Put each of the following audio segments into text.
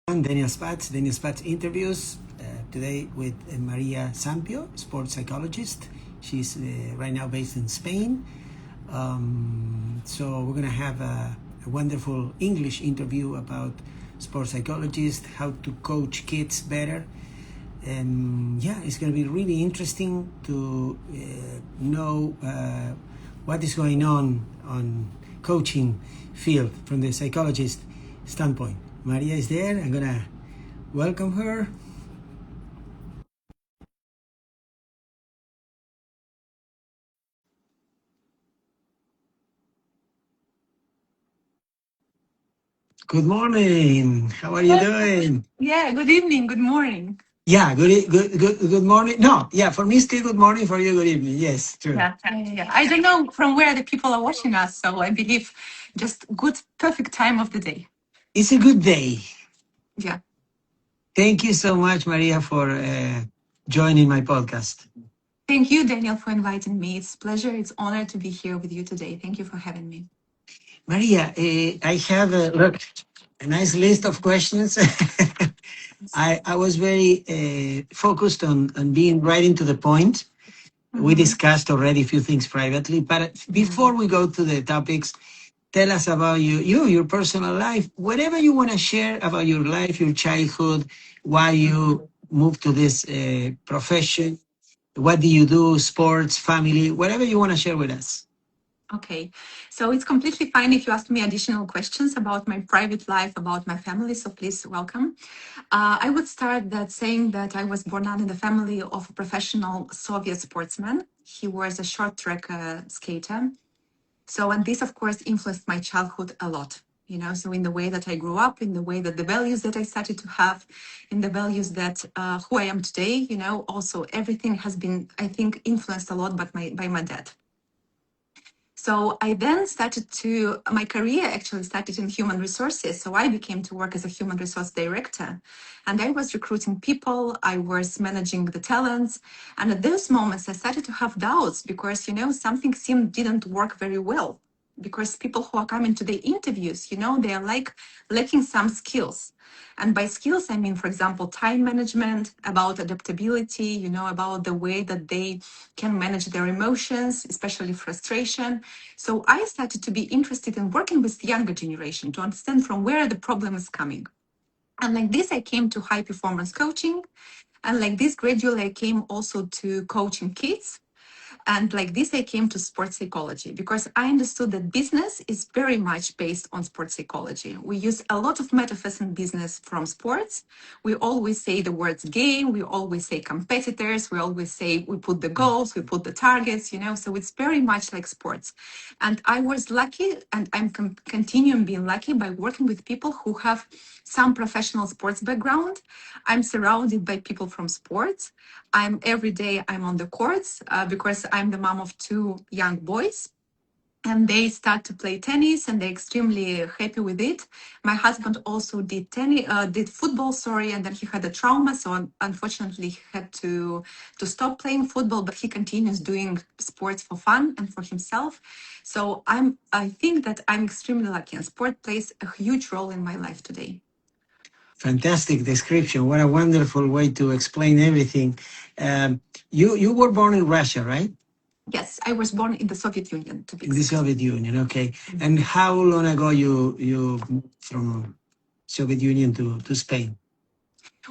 Daniel Spatz interviews today with Maria Sampio, sports psychologist. She's right now based in Spain. So we're going to have a wonderful English interview about sports psychologist, how to coach kids better. And it's going to be really interesting to know what is going on coaching field from the psychologist standpoint. Maria is there. I'm going to welcome her. Good morning. How are you doing? Yeah, good evening, good morning. Yeah, good morning. No, yeah, for me still good morning, for you good evening. Yes, true. Yeah. I don't know from where the people are watching us, so I believe just good, perfect time of the day. It's a good day. Yeah. Thank you so much, Maria, for joining my podcast. Thank you, Daniel, for inviting me. It's a pleasure. It's honor to be here with you today. Thank you for having me. Maria, I have a nice list of questions. I was very focused on being right into the point. We discussed already a few things privately, but before we go to the topics, tell us about your personal life, whatever you want to share about your life, your childhood, why you moved to this profession, what do you do, sports, family, whatever you want to share with us. Okay, so it's completely fine if you ask me additional questions about my private life, about my family, so please welcome. I would start that saying that I was born out in the family of a professional Soviet sportsman. He was a short track skater. So, and this, of course, influenced my childhood a lot. So in the way that I grew up, in the way that the values that I started to have, in the values that who I am today, also everything has been, I think, influenced a lot by my dad. So I then my career actually started in human resources. So I became to work as a human resource director, and I was recruiting people, I was managing the talents. And at those moments, I started to have doubts because, something didn't work very well. Because people who are coming to the interviews, they are like lacking some skills. And by skills, I mean, for example, time management, about adaptability, about the way that they can manage their emotions, especially frustration. So I started to be interested in working with the younger generation to understand from where the problem is coming. And like this, I came to high performance coaching. And like this, gradually, I came also to coaching kids. And like this, I came to sports psychology because I understood that business is very much based on sports psychology. We use a lot of metaphors in business from sports. We always say the words game, we always say competitors, we always say we put the goals, we put the targets, so it's very much like sports. And I was lucky, and I'm continuing being lucky by working with people who have some professional sports background. I'm surrounded by people from sports. Every day I'm on the courts because I'm the mom of two young boys. And they start to play tennis, and they're extremely happy with it. My husband also did football, and then he had a trauma, so unfortunately he had to stop playing football. But he continues doing sports for fun and for himself. So I think that I'm extremely lucky, and sport plays a huge role in my life today. Fantastic description. What a wonderful way to explain everything. You were born in Russia, right? Yes, I was born in the Soviet Union, to be In the exact. Soviet Union, okay. And how long ago you moved from Soviet Union to Spain?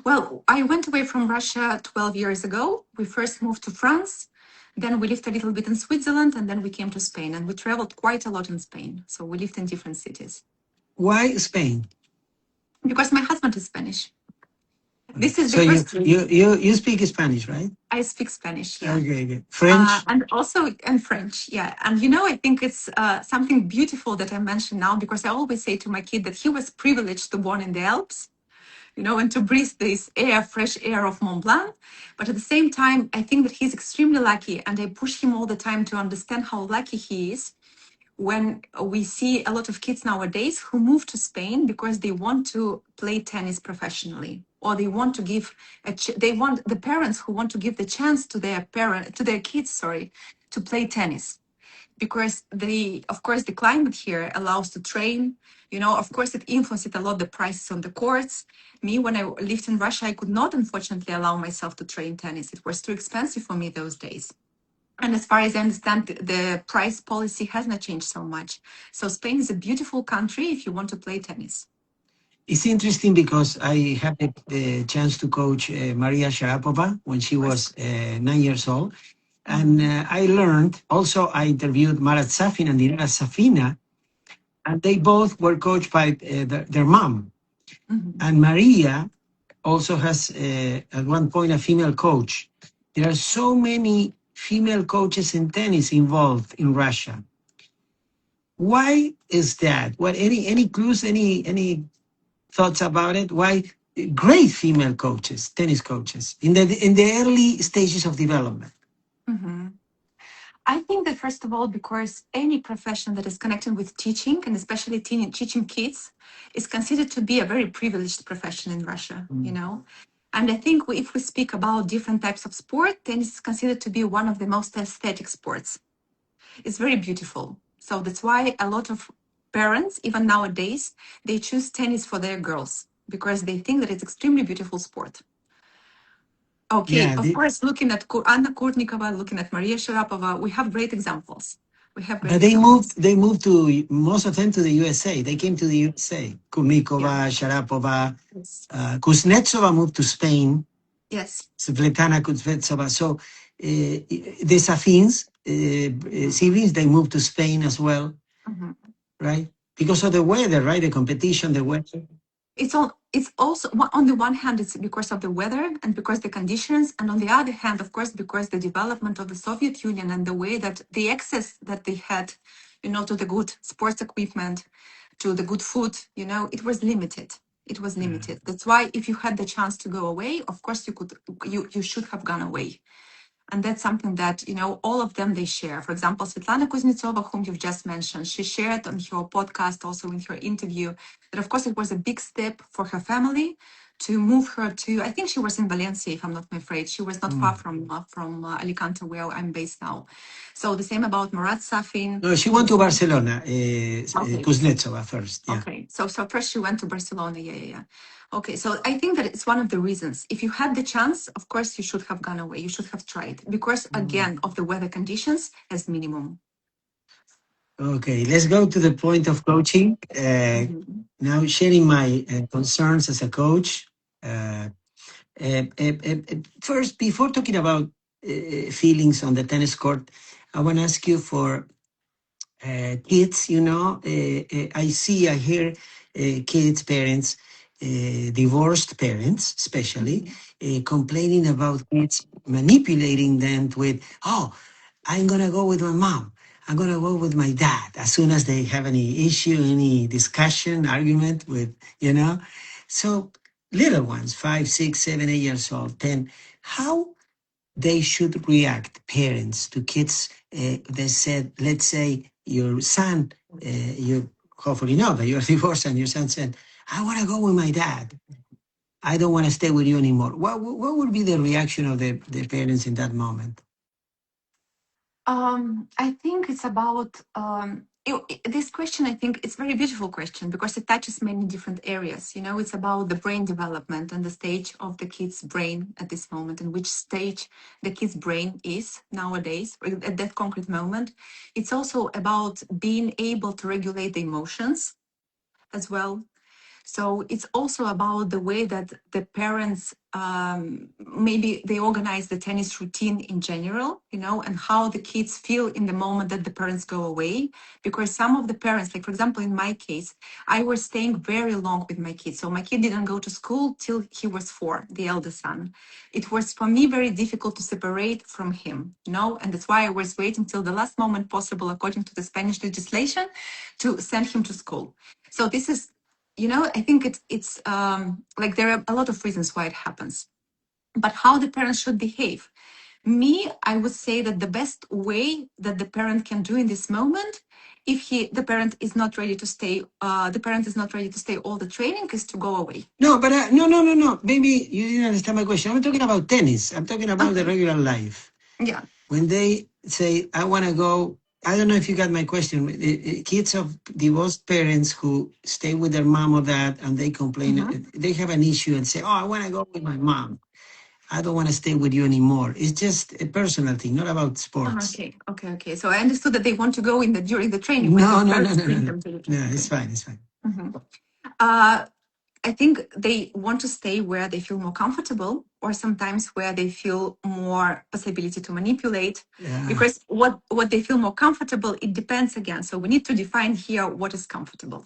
Well, I went away from Russia 12 years ago. We first moved to France, then we lived a little bit in Switzerland, and then we came to Spain. And we traveled quite a lot in Spain. So we lived in different cities. Why Spain? Because my husband is Spanish. This is So the first. you speak Spanish, right? I speak Spanish, yeah. Okay. French? And French, yeah. And I think it's something beautiful that I mentioned now because I always say to my kid that he was privileged to born in the Alps, and to breathe this fresh air of Mont Blanc. But at the same time, I think that he's extremely lucky, and I push him all the time to understand how lucky he is when we see a lot of kids nowadays who move to Spain because they want to play tennis professionally, or they want to give they want the parents who want to give the chance to their kids, to play tennis. because of course the climate here allows to train. Of course it influenced a lot the prices on the courts. Me, when I lived in Russia, I could not unfortunately allow myself to train tennis. It was too expensive for me those days. And as far as I understand, the price policy has not changed so much. So Spain is a beautiful country if you want to play tennis. It's interesting because I had the chance to coach Maria Sharapova when she was 9 years old. And I learned, also I interviewed Marat Safin and Irina Safina, and they both were coached by their mom. And Maria also has, at one point, a female coach. There are so many female coaches in tennis involved in Russia. Why is that? What any clues? Any thoughts about it? Why great female coaches, tennis coaches, in the early stages of development? I think that first of all, because any profession that is connected with teaching, and especially teaching kids, is considered to be a very privileged profession in Russia. And I think if we speak about different types of sport, tennis is considered to be one of the most aesthetic sports. It's very beautiful. So that's why a lot of parents, even nowadays, they choose tennis for their girls because they think that it's extremely beautiful sport. Okay, Yeah, of course, looking at Anna Kurnikova, looking at Maria Sharapova, we have great examples. but they moved to, most of them, to the USA. They came to the USA. Kurnikova, Sharapova, Yes. Kuznetsova moved to Spain. Yes. Svetlana Kuznetsova. So the Safins siblings, they moved to Spain as well, right? Because of the weather, right? The competition, the weather. It's also on the one hand it's because of the weather and because the conditions, and on the other hand, of course, because the development of the Soviet Union and the way that the access that they had, to the good sports equipment, to the good food, it was limited. It was limited. That's why if you had the chance to go away, of course you should have gone away. And that's something that, all of them, they share. For example, Svetlana Kuznetsova, whom you've just mentioned, she shared on her podcast, also in her interview, that of course it was a big step for her family to move her to, I think she was in Valencia, if I'm not afraid. She was not far from Alicante, where I'm based now. So the same about Marat Safin. No, she went to Barcelona, Okay. Kuznetsova first. Yeah. Okay, so first she went to Barcelona. Yeah. Okay, so I think that it's one of the reasons. If you had the chance, of course, you should have gone away. You should have tried because, again, of the weather conditions as minimum. Okay, let's go to the point of coaching. Now, sharing my concerns as a coach. First, before talking about feelings on the tennis court, I want to ask you for kids. I hear kids, parents, divorced parents, especially, complaining about kids manipulating them with, oh, I'm going to go with my mom. I'm going to go with my dad as soon as they have any issue, any discussion, argument with, So little ones, 5, 6, 7, 8 years old, 10, how they should react, parents, to kids that said, let's say your son, you hopefully know that you're divorced and your son said, I want to go with my dad. I don't want to stay with you anymore. What would be the reaction of the parents in that moment? I think it's about this question. I think it's a very beautiful question because it touches many different areas. It's about the brain development and the stage of the kid's brain at this moment, and which stage the kid's brain is nowadays at that concrete moment. It's also about being able to regulate the emotions as well. So it's also about the way that the parents maybe they organize the tennis routine in general, and how the kids feel in the moment that the parents go away. Because some of the parents, like for example, in my case, I was staying very long with my kids. So my kid didn't go to school till he was 4, the eldest son. It was for me very difficult to separate from him, and that's why I was waiting till the last moment possible, according to the Spanish legislation, to send him to school. So this is I think it's like there are a lot of reasons why it happens, but how the parents should behave. I would say that the best way that the parent can do in this moment, if the parent is not ready to stay, all the training, is to go away. No, but no. Maybe you didn't understand my question. I'm talking about tennis. I'm talking about the regular life. Yeah. When they say, I want to go I don't know if you got my question. Kids of divorced parents who stay with their mom or dad and they complain, Mhm. they have an issue and say, "Oh, I want to go with my mom. I don't want to stay with you anymore." It's just a personal thing, not about sports. Okay. So I understood that they want to go in the during the training when the No, no, no, parents no, no, bring no. them to the No, training. it's Okay. fine. It's fine. Mhm. Uh, I think they want to stay where they feel more comfortable, or sometimes where they feel more possibility to manipulate. Yeah. Because what they feel more comfortable, it depends again. So we need to define here what is comfortable.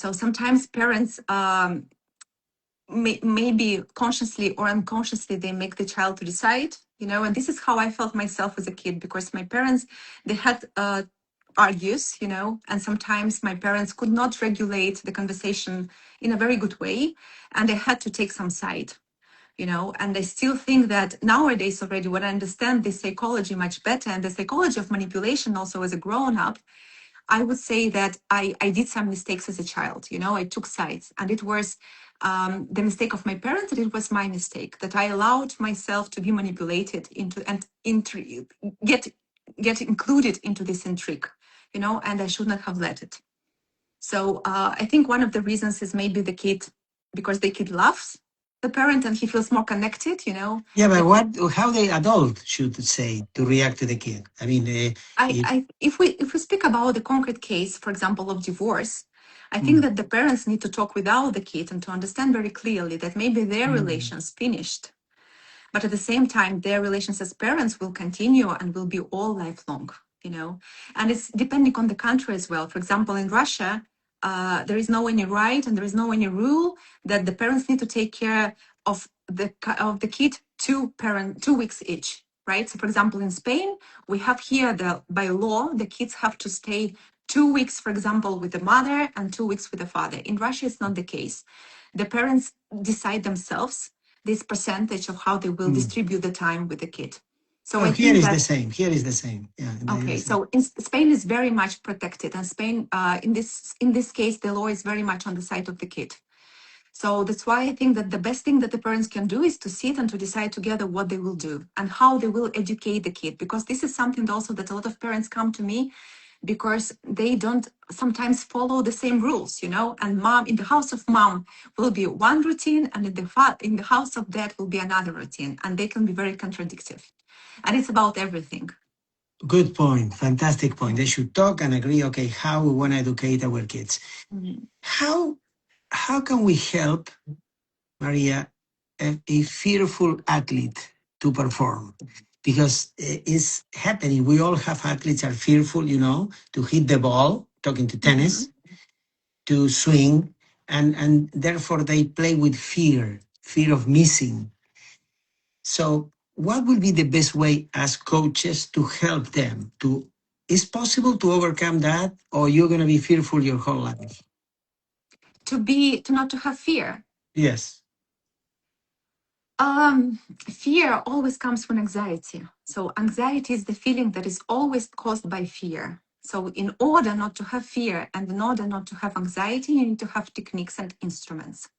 So sometimes parents maybe consciously or unconsciously they make the child to decide. And this is how I felt myself as a kid, because my parents, they had argues, and sometimes my parents could not regulate the conversation in a very good way, and they had to take some side. And I still think that nowadays already, when I understand the psychology much better, and the psychology of manipulation also as a grown up, I would say that I did some mistakes as a child. I took sides, and it was the mistake of my parents, and it was my mistake that I allowed myself to be manipulated into and get get included into this intrigue, and I should not have let it. So I think one of the reasons is maybe the kid, because the kid loves the parent and he feels more connected. Yeah, but The how the adult should say to react to the kid? I mean, if, if we speak about the concrete case, for example, of divorce, I think mm, that the parents need to talk without the kid and to understand very clearly that maybe their mm, relations finished, but at the same time, their relations as parents will continue and will be all lifelong. And it's depending on the country as well. For example, in Russia, there is no any right and there is no any rule that the parents need to take care of the kid 2 weeks each, right? So, for example, in Spain, we have here by law the kids have to stay 2 weeks, for example, with the mother and 2 weeks with the father. In Russia, it's not the case. The parents decide themselves this percentage of how they will mm. distribute the time with the kid. So Oh, I here think is the that same. Here is the same. Yeah, in the okay. USA. So Spain is very much protected, and Spain, in this case, the law is very much on the side of the kid. So that's why I think that the best thing that the parents can do is to sit and to decide together what they will do and how they will educate the kid. Because this is something also that a lot of parents come to me because they don't sometimes follow the same rules, And mom, in the house of mom will be one routine, and in the house of dad will be another routine, and they can be very contradictory. And it's about everything. Good point. Fantastic point. They should talk and agree. Okay, how we want to educate our kids. Mhm. How how can we help Maria, a fearful athlete to perform? Because it's happening. We all have athletes are fearful, to hit the ball, talking to tennis, Mhm. to swing, and therefore they play with fear of missing. So what will be the best way as coaches to help them to, is possible to overcome that, or you're going to be fearful your whole life? To not to have fear. Yes. Fear always comes from anxiety. So anxiety is the feeling that is always caused by fear. So in order not to have fear and in order not to have anxiety, you need to have techniques and instruments.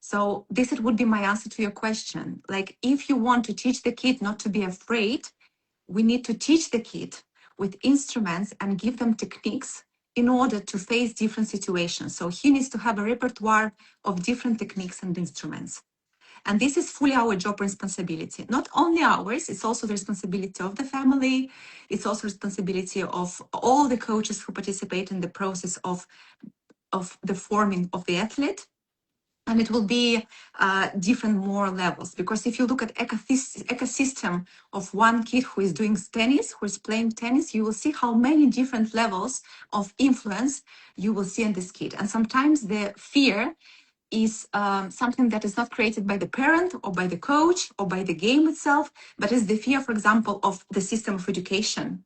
So this it would be my answer to your question. Like if you want to teach the kid not to be afraid, we need to teach the kid with instruments and give them techniques in order to face different situations. So he needs to have a repertoire of different techniques and instruments. And this is fully our job responsibility. Not only ours, it's also the responsibility of the family. It's also responsibility of all the coaches who participate in the process of the forming of the athlete. And it will be different more levels, because if you look at ecosystem of one kid who is doing tennis, who is playing tennis, you will see how many different levels of influence you will see in this kid. And sometimes the fear is something that is not created by the parent or by the coach or by the game itself, but is the fear, for example, of the system of education,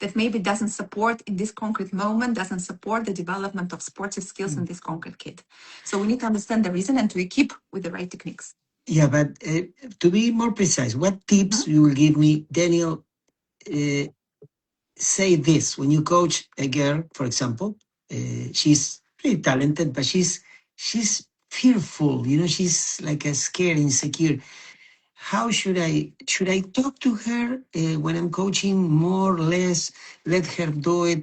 that maybe doesn't support in this concrete moment, doesn't support the development of sports skills in this concrete kid. So we need to understand the reason and to equip with the right techniques. Yeah, but to be more precise, what tips Mhm. you will give me, Daniel? Uh, Say this when you coach a girl, for example, she's pretty talented, but she's fearful. She's like a scared, insecure. how should I talk to her when I'm coaching, more or less, let her do it?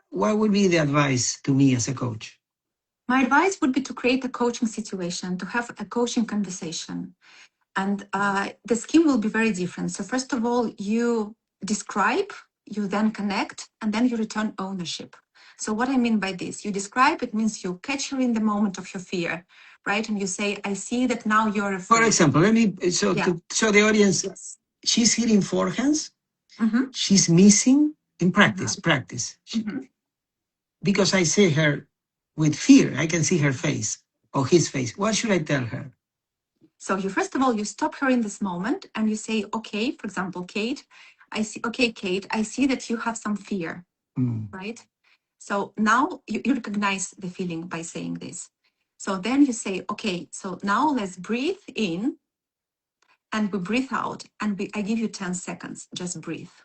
What would be the advice to me as a coach? My advice would be to create a coaching situation, to have a coaching conversation. And the scheme will be very different. So first of all, you describe, you then connect, and then you return ownership. So what I mean by this, you describe, it means you catch her in the moment of your fear, right? And you say, I see that now you're For afraid. example, let me, so Yeah. to show the audience, Yes. she's hitting forehands, Mhm. she's missing in practice. Mhm. Because I see her with fear, I can see her face or his face. What should I tell her? So you first of all, you stop her in this moment and you say, okay, for example, Kate, Kate, I see that you have some fear, right? So now you recognize the feeling by saying this. So then you say, okay, so now let's breathe in and we breathe out and I give you 10 seconds, just breathe.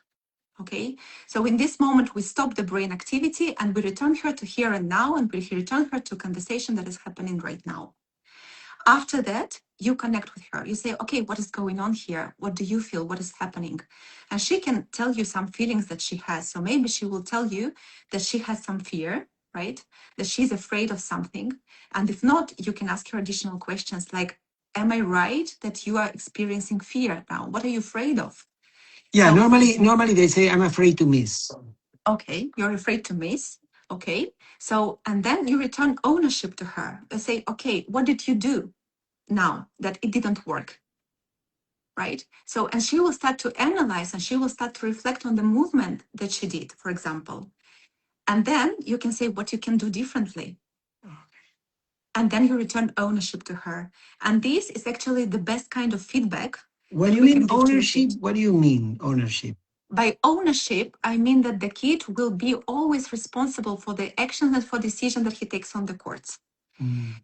Okay, so in this moment, we stop the brain activity and we return her to here and now, and we return her to conversation that is happening right now. After that, you connect with her. You say, okay, what is going on here? What do you feel? What is happening? And she can tell you some feelings that she has. So maybe she will tell you that she has some fear, right? That she's afraid of something. And if not, you can ask her additional questions like, am I right that you are experiencing fear now? What are you afraid of? Yeah, So, normally they say, I'm afraid to miss. okay, you're afraid to miss. Okay. So, and then you return ownership to her. They say, okay, what did you do now that it didn't work? Right? So, and she will start to analyze and she will start to reflect on the movement that she did, for example. And then you can say what you can do differently. And then you return ownership to her. And this is actually the best kind of feedback. When you mean ownership, what do you mean ownership? By ownership, I mean that the kid will be always responsible for the actions and for decision that he takes on the courts.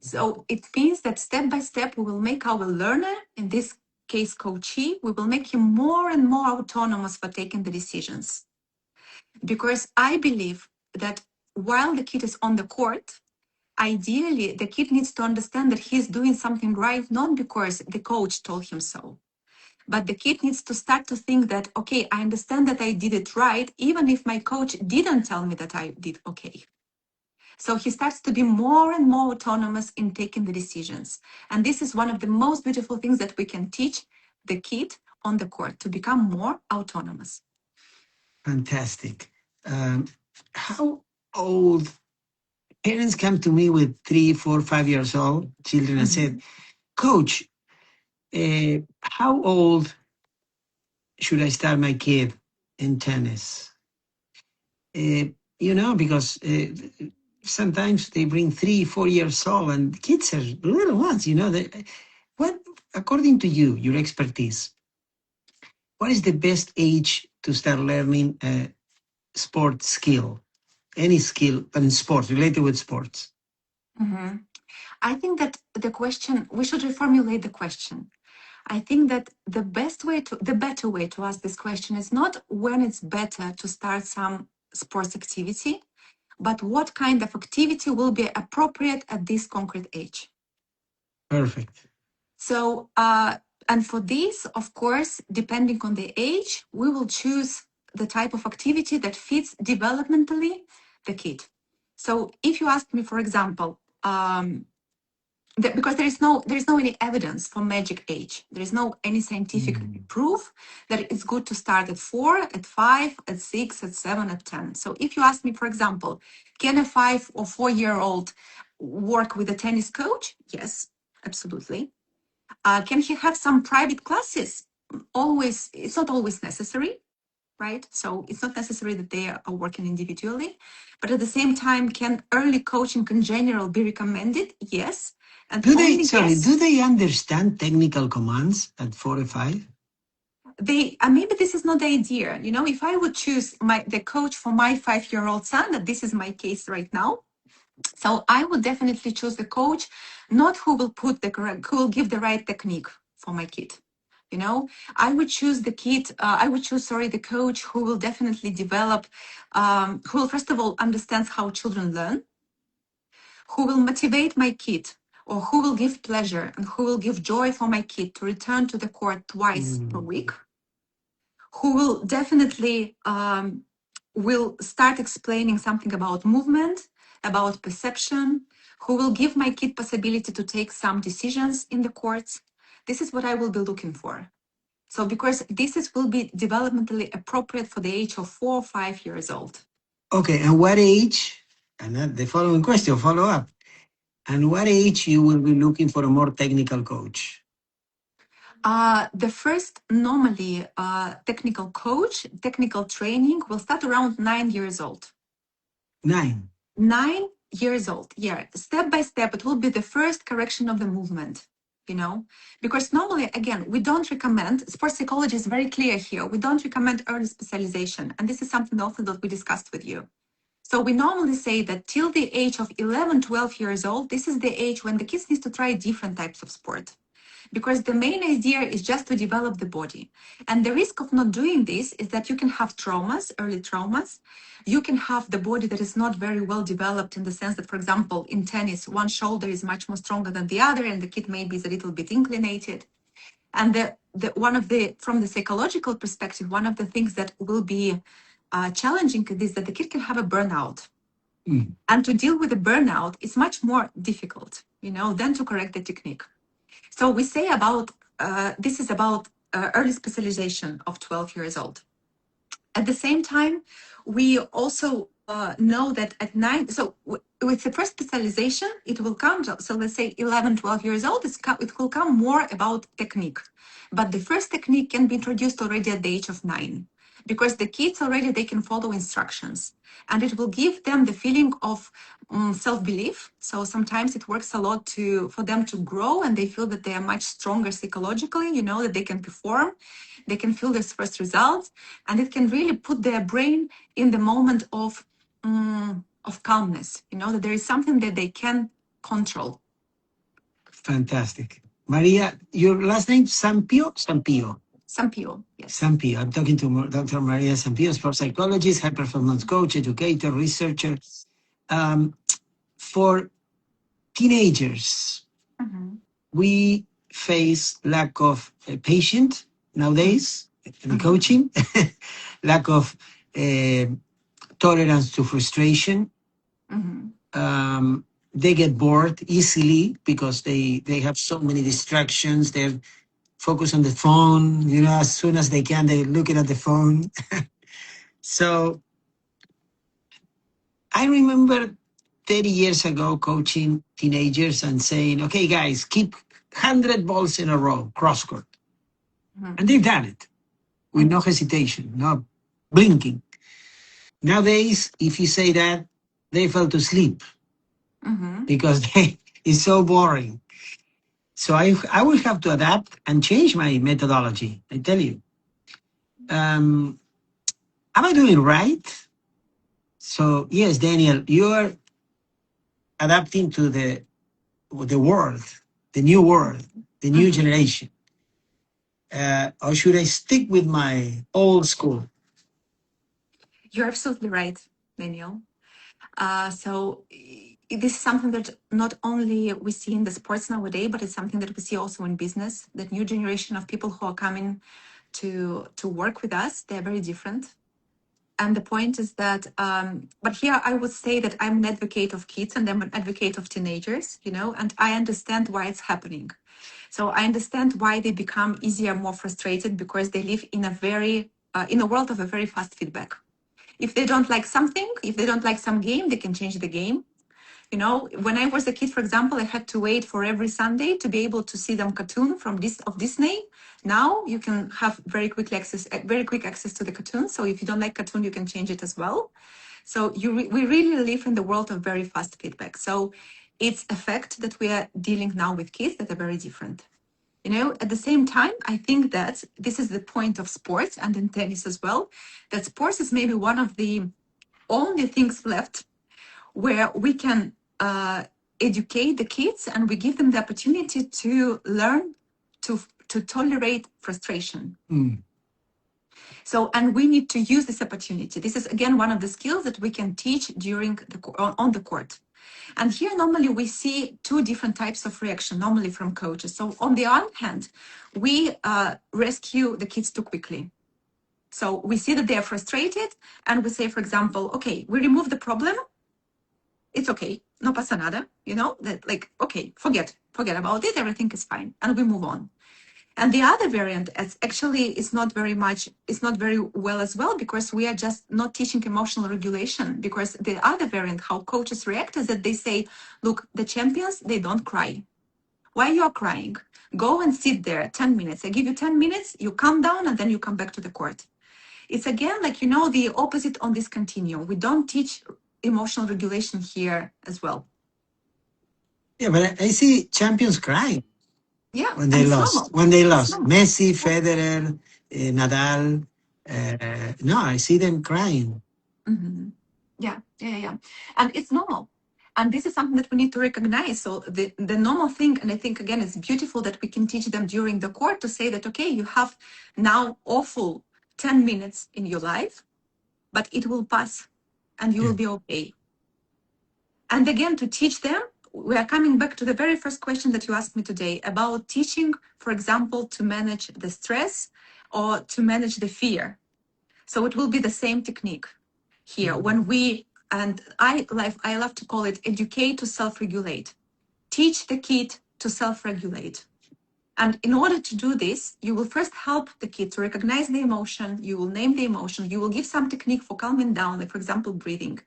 So it means that step by step, we will make our learner, in this case, coachee, we will make him more and more autonomous for taking the decisions. Because I believe that while the kid is on the court, ideally, the kid needs to understand that he's doing something right, not because the coach told him so. But the kid needs to start to think that, okay, I understand that I did it right, even if my coach didn't tell me that I did okay. So he starts to be more and more autonomous in taking the decisions. And this is one of the most beautiful things that we can teach the kid on the court, to become more autonomous. Fantastic. How old parents come to me with 3, 4, 5 years old children and said, Coach, how old should I start my kid in tennis? Because sometimes they bring 3, 4 years old, and kids are little ones. What, according to you, your expertise, what is the best age to start learning a sport skill, any skill, but in sports, related with sports? I think that we should reformulate the question. I think that the better way to ask this question is not when it's better to start some sports activity, but what kind of activity will be appropriate at this concrete age. Perfect. So, and for this, of course, depending on the age, we will choose the type of activity that fits developmentally the kid. So, if you ask me, for example, because there is no any evidence for magic age. There is no any scientific proof that it's good to start at 4, at 5, at 6, at 7, at 10. So if you ask me, for example, can a 5 or 4-year-old work with a tennis coach? Yes, absolutely. Can he have some private classes? Always, it's not always necessary, right? So it's not necessary that they are working individually, but at the same time, can early coaching in general be recommended? Yes. And Do yes, they understand technical commands at 4 or 5? they maybe this is not the idea. If I would choose the coach for my 5-year-old son, that this is my case right now. So I would definitely choose the coach, not who will give the right technique for my kid. I would choose the coach who will definitely develop, who will first of all understands how children learn, who will motivate my kid or who will give pleasure and who will give joy for my kid to return to the court twice per week, who will definitely will start explaining something about movement, about perception, who will give my kid possibility to take some decisions in the courts. This is what I will be looking for. So because will be developmentally appropriate for the age of 4 or 5 years old. Okay, and what age? And then the following question, follow up. And what age you will be looking for a more technical coach? The first normally technical coach, technical training will start around 9 years old. 9. 9 years old, yeah. Step by step, it will be the first correction of the movement, because normally, again, we don't recommend, sports psychology is very clear here, we don't recommend early specialization. And this is something also that we discussed with you. So we normally say that till the age of 11, 12 years old, this is the age when the kids need to try different types of sport. Because the main idea is just to develop the body. And the risk of not doing this is that you can have traumas, early traumas. You can have the body that is not very well developed in the sense that, for example, in tennis, one shoulder is much more stronger than the other, and the kid maybe is a little bit inclinated. And from the psychological perspective, one of the things that will be challenging is that the kid can have a burnout. And to deal with a burnout is much more difficult, than to correct the technique. So we say this is about early specialization of 12 years old. At the same time, we also know that at 9, so with the first specialization, it will come, so let's say 11, 12 years old, it will come more about technique. But the first technique can be introduced already at the age of 9, because the kids already, they can follow instructions. And it will give them the feeling of self-belief. So sometimes it works a lot for them to grow, and they feel that they are much stronger psychologically, that they can perform, they can feel their first results, and it can really put their brain in the moment of calmness, that there is something that they can control. Fantastic. Maria, your last name, Sampio? Sampio. Sampio, yes. Sampio. I'm talking to Dr. Maria Sampio, sports psychologist, high performance coach, educator, researcher. For teenagers, we face lack of patience nowadays, the coaching, lack of tolerance to frustration. They get bored easily because they have so many distractions. They're focused on the phone, as soon as they can, they're looking at the phone. So I remember 30 years ago coaching teenagers and saying, okay, guys, keep 100 balls in a row, cross court. And they've done it with no hesitation, no blinking. Nowadays, if you say that, they fell to sleep because it's so boring. So I will have to adapt and change my methodology, I tell you. Am I doing right? So yes, Daniel, you are adapting to the world, the new world, the new generation. Or should I stick with my old school? You're absolutely right, Daniel. So this is something that not only we see in the sports nowadays, but it's something that we see also in business. That new generation of people who are coming to work with us, they're very different. And the point is that, but here I would say that I'm an advocate of kids and I'm an advocate of teenagers, and I understand why it's happening. So I understand why they become easier, more frustrated, because they live in a world of a very fast feedback. If they don't like something, if they don't like some game, they can change the game. When I was a kid, for example, I had to wait for every Sunday to be able to see them cartoon of Disney. Now you can have very quick access to the cartoon. So if you don't like cartoon, you can change it as well. So we really live in the world of very fast feedback. So it's a fact that we are dealing now with kids that are very different. At the same time, I think that this is the point of sports and in tennis as well, that sports is maybe one of the only things left where we can educate the kids and we give them the opportunity to learn to tolerate frustration. So, and we need to use this opportunity. This is again one of the skills that we can teach on the court. And here, normally, we see two different types of reaction, normally from coaches. So on the one hand, we rescue the kids too quickly. So we see that they are frustrated, and we say, for example, okay, we remove the problem. It's okay, no pasa nada, that like, okay, forget about it, everything is fine, and we move on. And the other variant is not very well as well, because we are just not teaching emotional regulation. Because the other variant, how coaches react, is that they say, look, the champions, they don't cry. Why you are crying? Go and sit there 10 minutes. I give you 10 minutes, you calm down, and then you come back to the court. It's again, like, the opposite on this continuum. We don't teach emotional regulation here as well. Yeah, but I see champions crying. Yeah, when they lost. Messi, Federer, Nadal. No, I see them crying. Mm-hmm. Yeah. And it's normal. And this is something that we need to recognize. So the normal thing, and I think, again, it's beautiful that we can teach them during the court to say that, okay, you have now awful 10 minutes in your life, but it will pass and you will be okay. And again, to teach them, we are coming back to the very first question that you asked me today about teaching, for example, to manage the stress or to manage the fear. So it will be the same technique here. I love to call it educate to self-regulate. Teach the kid to self-regulate. And in order to do this, you will first help the kid to recognize the emotion. You will name the emotion. You will give some technique for calming down, like, for example, breathing.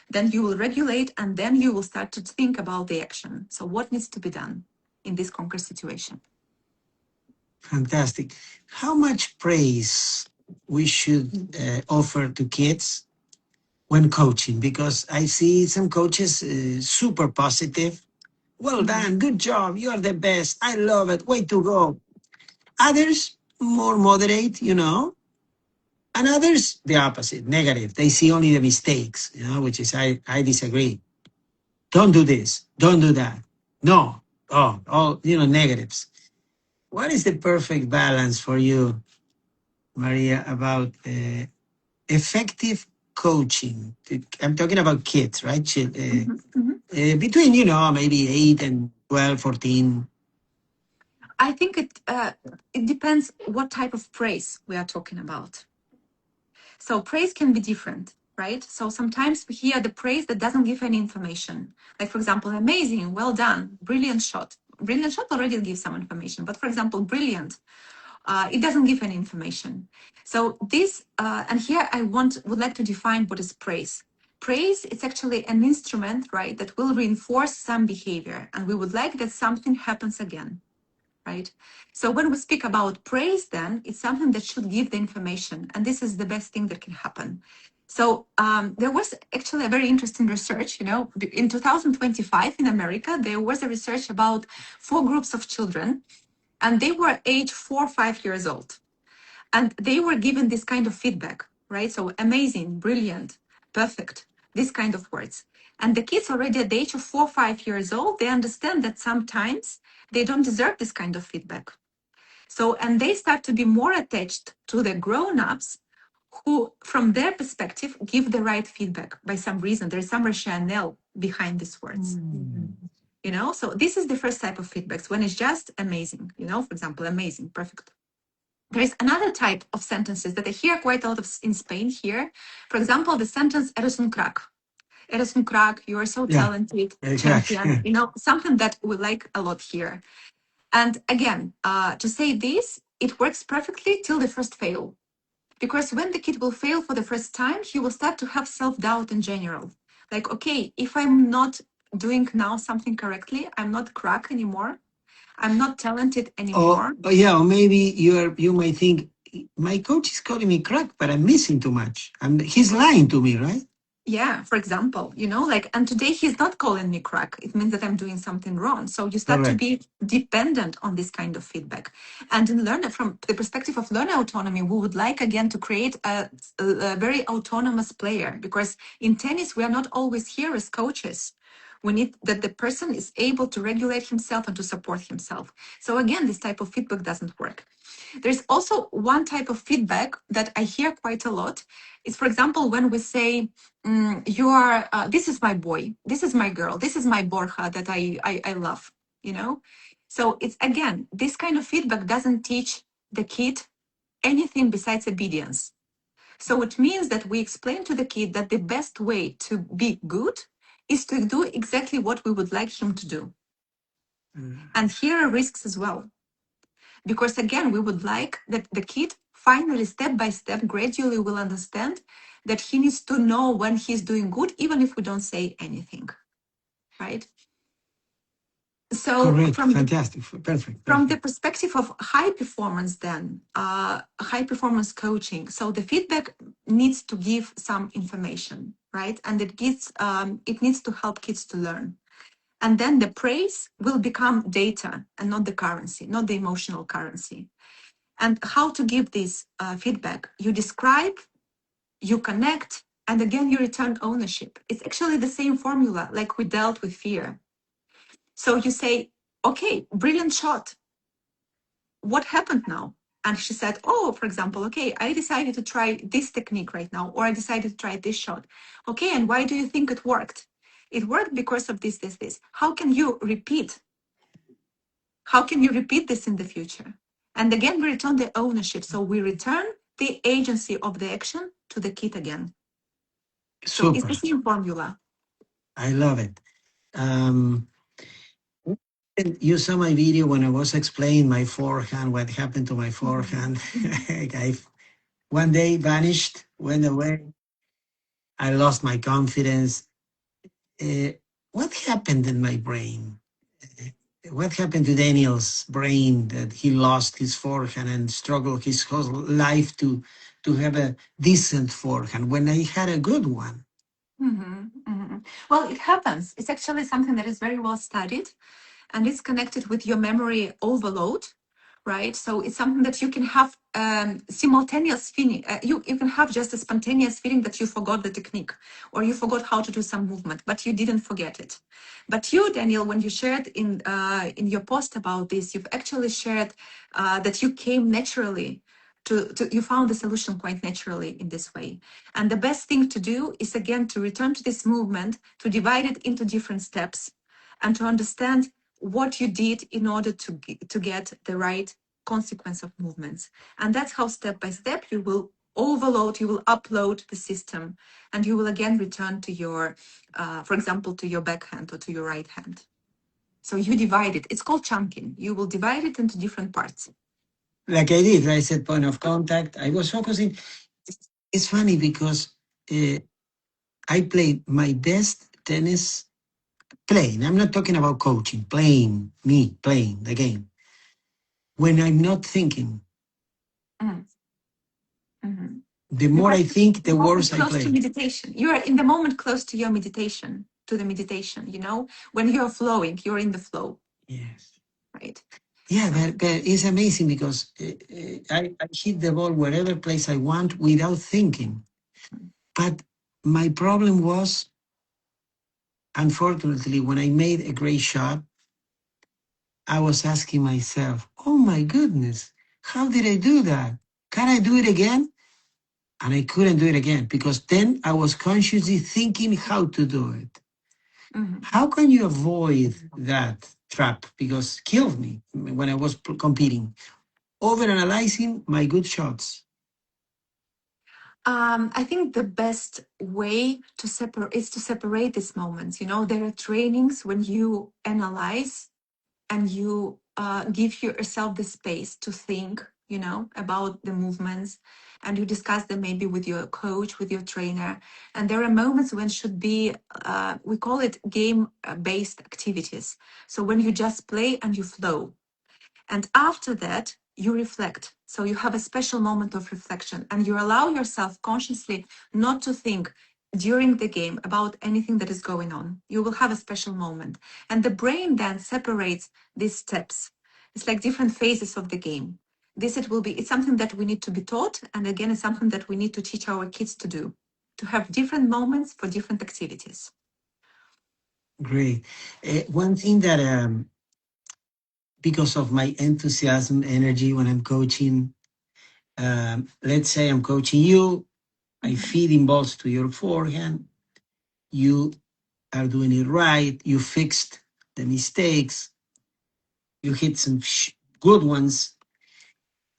Then you will regulate, and then you will start to think about the action. So what needs to be done in this concrete situation? Fantastic. How much praise we should offer to kids when coaching? Because I see some coaches super positive. Well done, good job, you are the best, I love it, way to go. Others, more moderate, and others, the opposite, negative. They see only the mistakes, which is, I disagree. Don't do this, don't do that. No, all, negatives. What is the perfect balance for you, Maria, about effective coaching? I'm talking about kids, right? Between, maybe 8 and 12, 14. I think it depends what type of praise we are talking about. So praise can be different, right? So sometimes we hear the praise that doesn't give any information. Like, for example, amazing, well done, brilliant shot. Brilliant shot already gives some information. But for example, brilliant, it doesn't give any information. So this, and here I would like to define what is praise. Praise, it's actually an instrument, right, that will reinforce some behavior. And we would like that something happens again. Right? So when we speak about praise, then it's something that should give the information, and this is the best thing that can happen. So there was actually a very interesting research, in 2025 in America, there was a research about 4 groups of children, and they were age 4 or 5 years old. And they were given this kind of feedback, right? So amazing, brilliant, perfect, this kind of words. And the kids already at the age of 4 or 5 years old, they understand that sometimes they don't deserve this kind of feedback. So, and they start to be more attached to the grown-ups who, from their perspective, give the right feedback by some reason. There is some rationale behind these words. So this is the first type of feedbacks, when it's just amazing, for example, amazing, perfect. There is another type of sentences that I hear quite a lot of in Spain here. For example, the sentence, eres un crack. Eres un crack, you are so talented, champion, something that we like a lot here. And again, to say this, it works perfectly till the first fail. Because when the kid will fail for the first time, he will start to have self-doubt in general. Like, okay, if I'm not doing now something correctly, I'm not crack anymore. I'm not talented anymore. Or maybe you might think, my coach is calling me crack, but I'm missing too much. He's lying to me, right? Yeah, for example, and today he's not calling me crack. It means that I'm doing something wrong. So you start to be dependent on this kind of feedback. And in from the perspective of learner autonomy, we would like, again, to create a very autonomous player, because in tennis, we are not always here as coaches. We need that the person is able to regulate himself and to support himself. So again, this type of feedback doesn't work. There's also one type of feedback that I hear quite a lot. Is, for example, when we say, "You are. This is my boy. This is my girl. This is my Borja that I love." You know. So it's again, this kind of feedback doesn't teach the kid anything besides obedience. So it means that we explain to the kid that the best way to be good is to do exactly what we would like him to do. And here are risks as well. Because again, we would like that the kid finally, step by step, gradually will understand that he needs to know when he's doing good, even if we don't say anything, right? So Correct. Fantastic. Perfect. from the Perfect. perspective of high performance, then high performance coaching, so the feedback needs to give some information, right? And it needs to help kids to learn. And then the praise will become data and not the currency, not the emotional currency. And how to give this feedback? You describe, you connect, and again, you return ownership. It's actually the same formula like we dealt with fear. So you say, okay, brilliant shot. What happened now? And she said, oh, for example, okay, I decided to try this technique right now, or I decided to try this shot. Okay, and why do you think it worked? It worked because of this, this, this. How can you repeat? How can you repeat this in the future? And again, we return the ownership. So we return the agency of the action to the kid again. So it's Super. the same formula. I love it. Um, you saw my video when I was explaining my forehand, what happened to my forehand. I, one day vanished, went away. I lost my confidence. Uh, what happened in my brain? What happened to Daniel's brain that he lost his forehand and struggled his whole life to have a decent forehand when I had a good one? Well, it happens. It's actually something that is very well studied, and it's connected with your memory overload, right? So it's something that you can have simultaneous feeling. You can have just a spontaneous feeling that you forgot the technique or you forgot how to do some movement, but you didn't forget it. But you, Daniel, when you shared in your post about this, you've actually shared that you came naturally to you found the solution quite naturally in this way. And the best thing to do is again to return to this movement, to divide it into different steps, and to understand what you did in order to get the right consequence of movements. And that's how step by step you will overload, you will upload the system, and you will again return to your, for example, to your backhand or to your right hand. So you divide it. It's called chunking. You will divide it into different parts. Like I did, I said point of contact. I was focusing. It's funny because I played my best tennis playing. I'm not talking about coaching, playing, me playing the game. When I'm not thinking, Mm. Mhm. the more I think, the worse I Close to play. meditation. You are in the moment close to your meditation, to the meditation, when you're flowing, you're in the flow, Yes. right? Yeah, So, but it's amazing because I hit the ball wherever place I want without thinking. But my problem was, unfortunately, when I made a great shot, I was asking myself, oh my goodness, how did I do that? Can I do it again? And I couldn't do it again because then I was consciously thinking how to do it. mhm. How can you avoid that trap? Because it killed me when I was competing, overanalyzing my good shots. I think the best way to separate is to separate these moments. There are trainings when you analyze and you give yourself the space to think, about the movements, and you discuss them maybe with your coach, with your trainer. And there are moments when should be, we call it game-based activities. So when you just play and you flow. And after that, you reflect. So you have a special moment of reflection and you allow yourself consciously not to think during the game about anything that is going on. You will have a special moment. And the brain then separates these steps. It's like different phases of the game. It's something that we need to be taught. And again, it's something that we need to teach our kids to do, to have different moments for different activities. Great. One thing that, because of my enthusiasm, energy when I'm coaching, let's say I'm coaching you, I Mhm. feed in balls to your forehand, you are doing it right, you fixed the mistakes, you hit some good ones.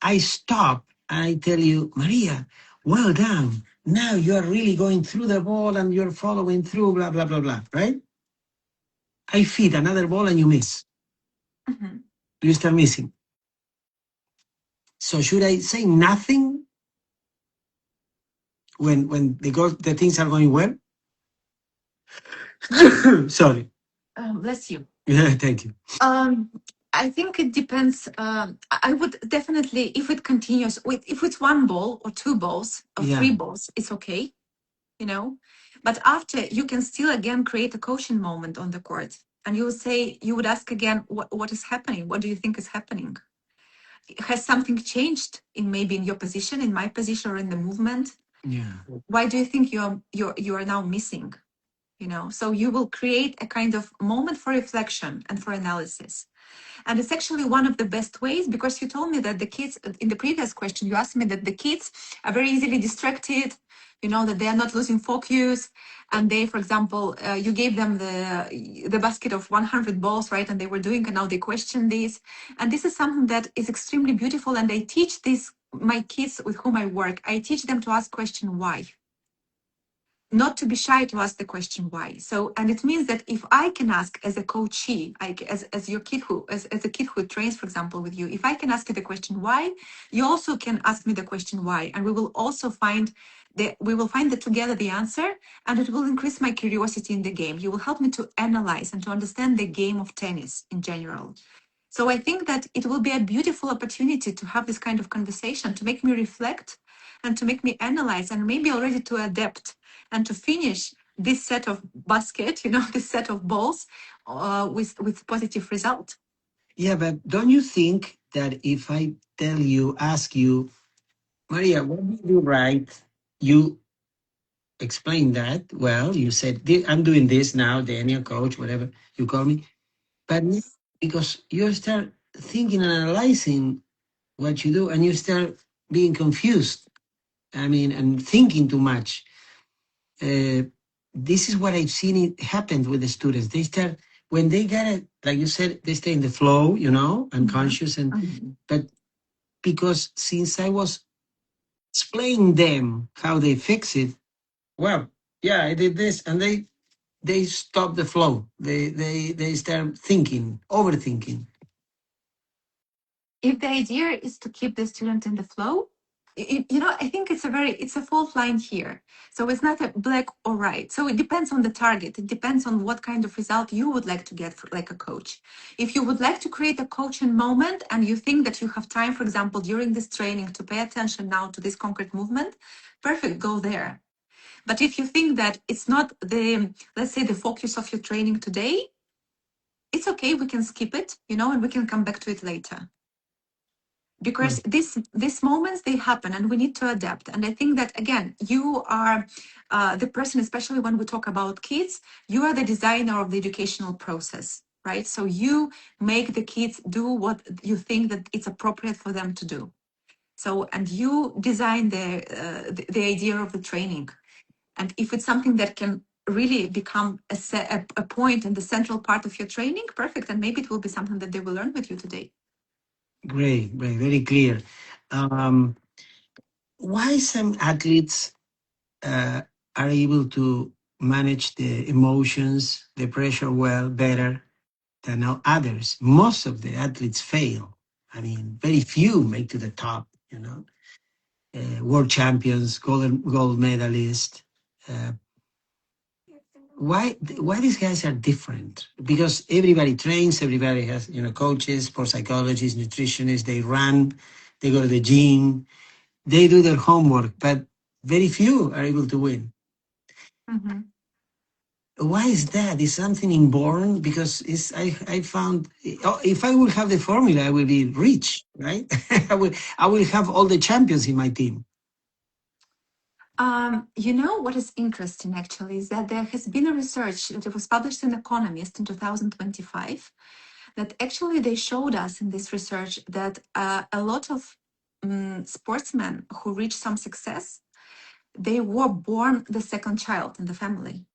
I stop and I tell you, Maria, well done. Now you are really going through the ball and you're following through, blah, blah, blah, blah, right? I feed another ball and you miss. Mhm. You start missing. So should I say nothing when the things are going well? Sorry. Bless you. Yeah, thank you. Um, I think it depends. I would definitely, if it continues with, if it's one ball or two balls or three Yeah, balls, it's okay, you know. But after, you can still again create a coaching moment on the court, and you would say, you would ask again, what is happening? What do you think is happening? Has something changed in maybe in your position, in my position, or in the movement? yeah. Why do you think you are now missing? You know, so you will create a kind of moment for reflection and for analysis. And it's actually one of the best ways, because you told me that the kids, in the previous question, you asked me that the kids are very easily distracted, you know, that they are not losing focus. And they, for example, you gave them the basket of 100 balls, right? And they were doing, and now they question this. And this is something that is extremely beautiful. And I teach this, my kids with whom I work, I teach them to ask question why, not to be shy to ask the question why. So, and it means that if I can ask as a coachee, as your kid who, as a kid who trains, for example, with you, if I can ask you the question why, you also can ask me the question why, and we will also find we will find together the answer, and it will increase my curiosity in the game. You will help me to analyze and to understand the game of tennis in general. So I think that it will be a beautiful opportunity to have this kind of conversation, to make me reflect and to make me analyze, and maybe already to adapt and to finish this set of basket, you know, this set of balls with positive result. Yeah, but don't you think that if I tell you, ask you, Maria, what do you do right? You explain that. Well, you said, I'm doing this now, Daniel, coach, whatever you call me. But because you start thinking and analyzing what you do and you start being confused. I mean, and thinking too much. Uh, this is what I've seen it happen with the students. They start, when they get it, like you said, they stay in the flow, you know, Mhm. unconscious. Mhm. But because since I was explaining them how they fix it, well, yeah, I did this, and they stop the flow. They start thinking, overthinking. If the idea is to keep the student in the flow, you know, I think it's a fault line here. So it's not a black or right. So it depends on the target. It depends on what kind of result you would like to get for, like a coach. If you would like to create a coaching moment and you think that you have time, for example, during this training to pay attention now to this concrete movement, perfect, go there. But if you think that it's not the, let's say, the focus of your training today, it's okay, we can skip it, you know, and we can come back to it later, because Right. these moments, they happen and we need to adapt. And I think that, again, you are the person, especially when we talk about kids, you are the designer of the educational process, right? So you make the kids do what you think that it's appropriate for them to do. So, and you design the idea of the training. And if it's something that can really become a point and the central part of your training, perfect, and maybe it will be something that they will learn with you today. Great, great, very clear. Um, why some athletes uh, are able to manage the emotions, the pressure well better than others? Most of the athletes fail. I mean, very few make to the top, you know. World champions, gold medalists. Uh, why these guys are different? Because everybody trains, everybody has, you know, coaches, sports psychologists, nutritionists. They run, they go to the gym, they do their homework, but very few are able to win. Mhm. Why is that? Is something inborn? Because I found, if I will have the formula, I will be rich, right? I will have all the champions in my team. You know what is interesting actually is that there has been a research that was published in Economist in 2025 that actually they showed us in this research that a lot of sportsmen who reached some success, they were born the second child in the family.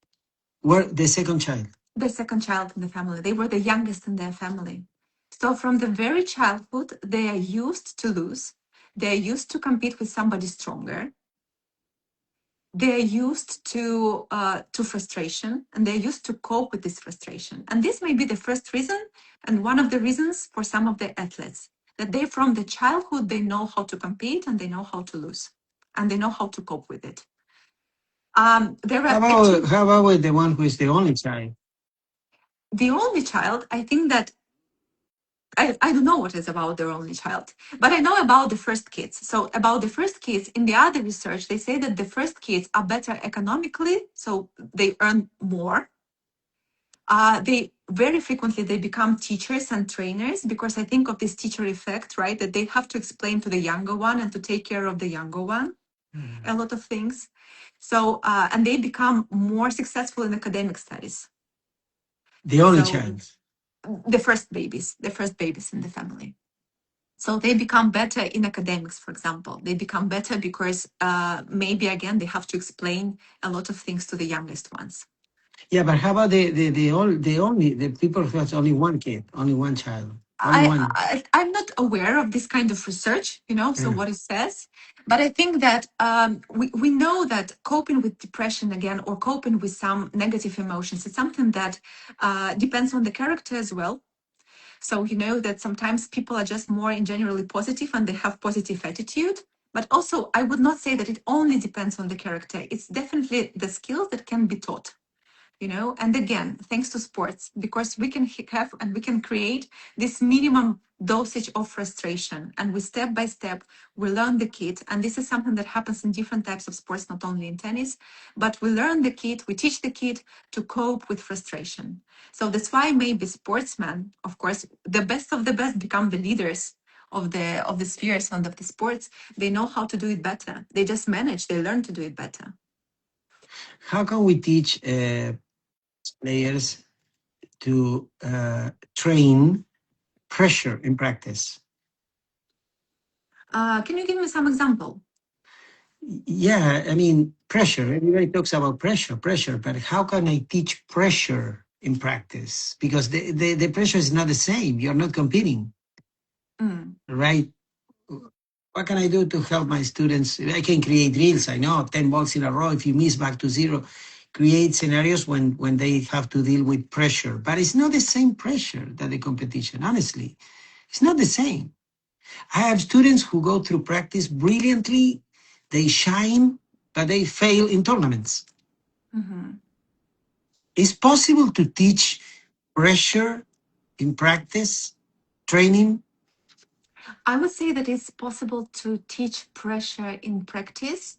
Were the second child? The second child in the family. They were the youngest in their family. So from the very childhood, they are used to lose. They're used to compete with somebody stronger. They're used to frustration, and they're used to cope with this frustration. And this may be the first reason, and one of the reasons for some of the athletes, that they from the childhood they know how to compete and they know how to lose, and they know how to cope with it. There How are about actually how about with the one who is the only child? the only child. I think that I don't know what is about their only child, but I know about the first kids. So about the first kids, in the other research, they say that the first kids are better economically, so they earn more. They very frequently they become teachers and trainers because I think of this teacher effect, right? That they have to explain to the younger one and to take care of the younger one a lot of things. So and they become more successful in academic studies. The only So child. the first babies in the family. So they become better in academics, for example. They become better because maybe again they have to explain a lot of things to the youngest ones. Yeah, but how about the people who has only one kid, only one child, only one? I'm not aware of this kind of research, so Yeah. what it says, but I think that we know that coping with depression again or coping with some negative emotions is something that depends on the character as well. So you know that sometimes people are just more in generally positive and they have positive attitude. But also, I would not say that it only depends on the character. It's definitely the skills that can be taught, and again thanks to sports because we can have and we can create this minimum dosage of frustration, and we step by step we learn the kid, and this is something that happens in different types of sports, not only in tennis, but we learn the kid, we teach the kid to cope with frustration. So that's why maybe sportsmen, of course, the best of the best become the leaders of the spheres and of the sports. They know how to do it better, they just manage, they learn to do it better. How can we teach players to train pressure in practice? Can you give me some example? Yeah, I mean, pressure. Everybody talks about pressure, but how can I teach pressure in practice? Because the pressure is not the same. You're not competing, Mm. right? What can I do to help my students? I can create drills. I know 10 balls in a row. If you miss, back to zero. Create scenarios when they have to deal with pressure, but it's not the same pressure that the competition. Honestly, it's not the same. I have students who go through practice brilliantly. They shine, but they fail in tournaments. Mhm. It's possible to teach pressure in practice, training. I would say that it's possible to teach pressure in practice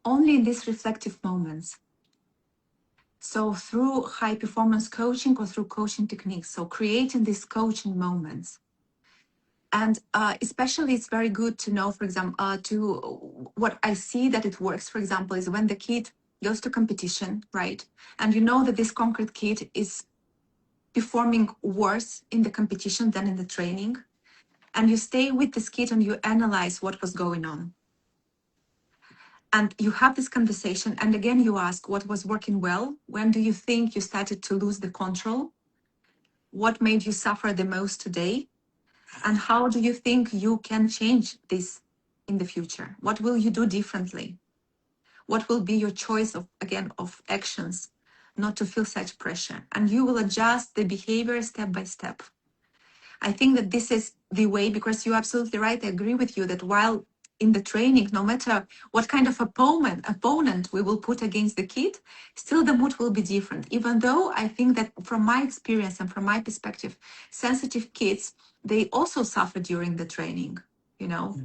only in these reflective moments. So, through high performance coaching or through coaching techniques, so creating these coaching moments. And especially, it's very good to know, for example, to what I see that it works, for example, is when the kid goes to competition, right? And you know that this concrete kid is performing worse in the competition than in the training, and you stay with this kid and you analyze what was going on, and you have this conversation, and again you ask what was working well, when do you think you started to lose the control, what made you suffer the most today, and how do you think you can change this in the future, what will you do differently, what will be your choice of again of actions not to feel such pressure, and you will adjust the behavior step by step. I think that this is the way, because you're absolutely right. I agree with you that while in the training, no matter what kind of opponent we will put against the kid, still the mood will be different. Even though I think that from my experience and from my perspective, sensitive kids, they also suffer during the training, you know.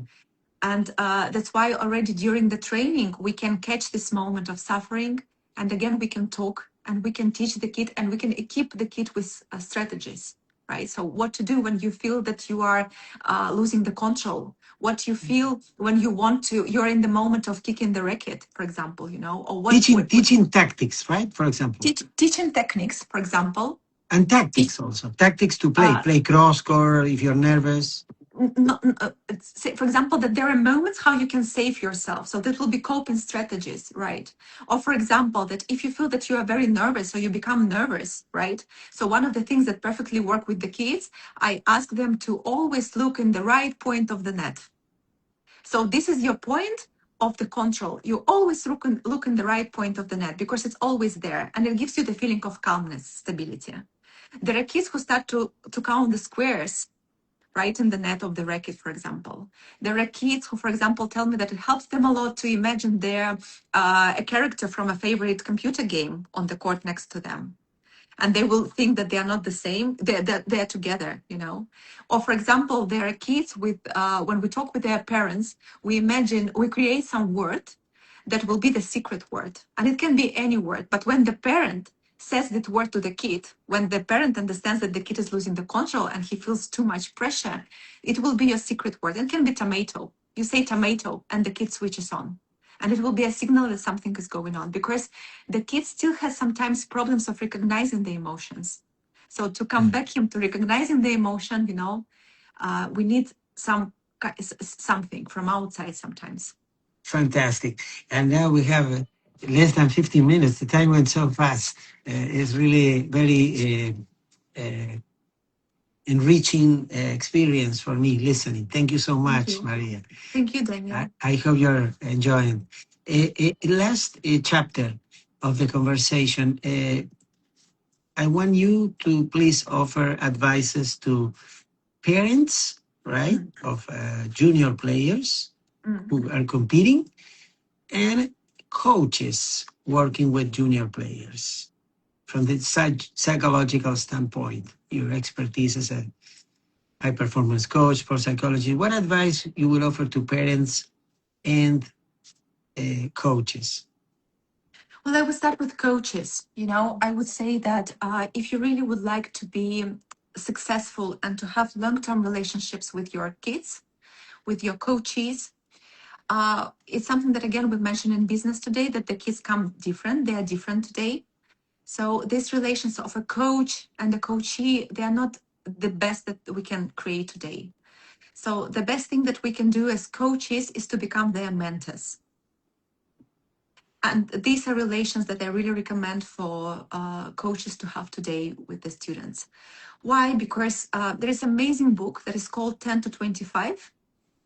And that's why already during the training, we can catch this moment of suffering. And again, we can talk and we can teach the kid and we can equip the kid with strategies. right? So what to do when you feel that you are losing the control, what you feel when you're in the moment of kicking the racket, for example, or Teaching tactics, right? For example. Teaching techniques, for example. And tactics also. Tactics to play. uh, Play cross court if you're nervous. Say, for example, that there are moments how you can save yourself. So that will be coping strategies, right? Or for example, that if you feel that you are very nervous, so you become nervous, right? So one of the things that perfectly work with the kids, I ask them to always look in the right point of the net. So this is your point of the control. You always look in the right point of the net because it's always there, and it gives you the feeling of calmness, stability. There are kids who start to count the squares right in the net of the racket, for example. There are kids who, for example, tell me that it helps them a lot to imagine a character from a favorite computer game on the court next to them. And they will think that they are not the same, they're together, Or for example, there are kids when we talk with their parents, we create some word that will be the secret word. And it can be any word, but when the parent says that word to the kid, when the parent understands that the kid is losing the control and he feels too much pressure, it will be a secret word. It can be tomato. You say tomato and the kid switches on. And it will be a signal that something is going on because the kid still has sometimes problems of recognizing the emotions. So to come back him to recognizing the emotion, we need something from outside sometimes. Fantastic. And now we have less than 15 minutes. The time went so fast. It's really very enriching experience for me listening. Thank you so much, Maria. Thank you, Daniel. I hope you're enjoying. Last chapter of the conversation, I want you to please offer advices to parents, right, of junior players who are competing and coaches working with junior players from the psychological standpoint, your expertise as a high performance coach for psychology. What advice you will offer to parents and coaches? Well, I would start with coaches. I would say that if you really would like to be successful and to have long-term relationships with your kids, with your coaches, it's something that, again, we mentioned in business today, that the kids come different. They are different today. So these relations of a coach and a coachee, they are not the best that we can create today. So the best thing that we can do as coaches is to become their mentors. And these are relations that I really recommend for coaches to have today with the students. Why? Because there is an amazing book that is called 10 to 25,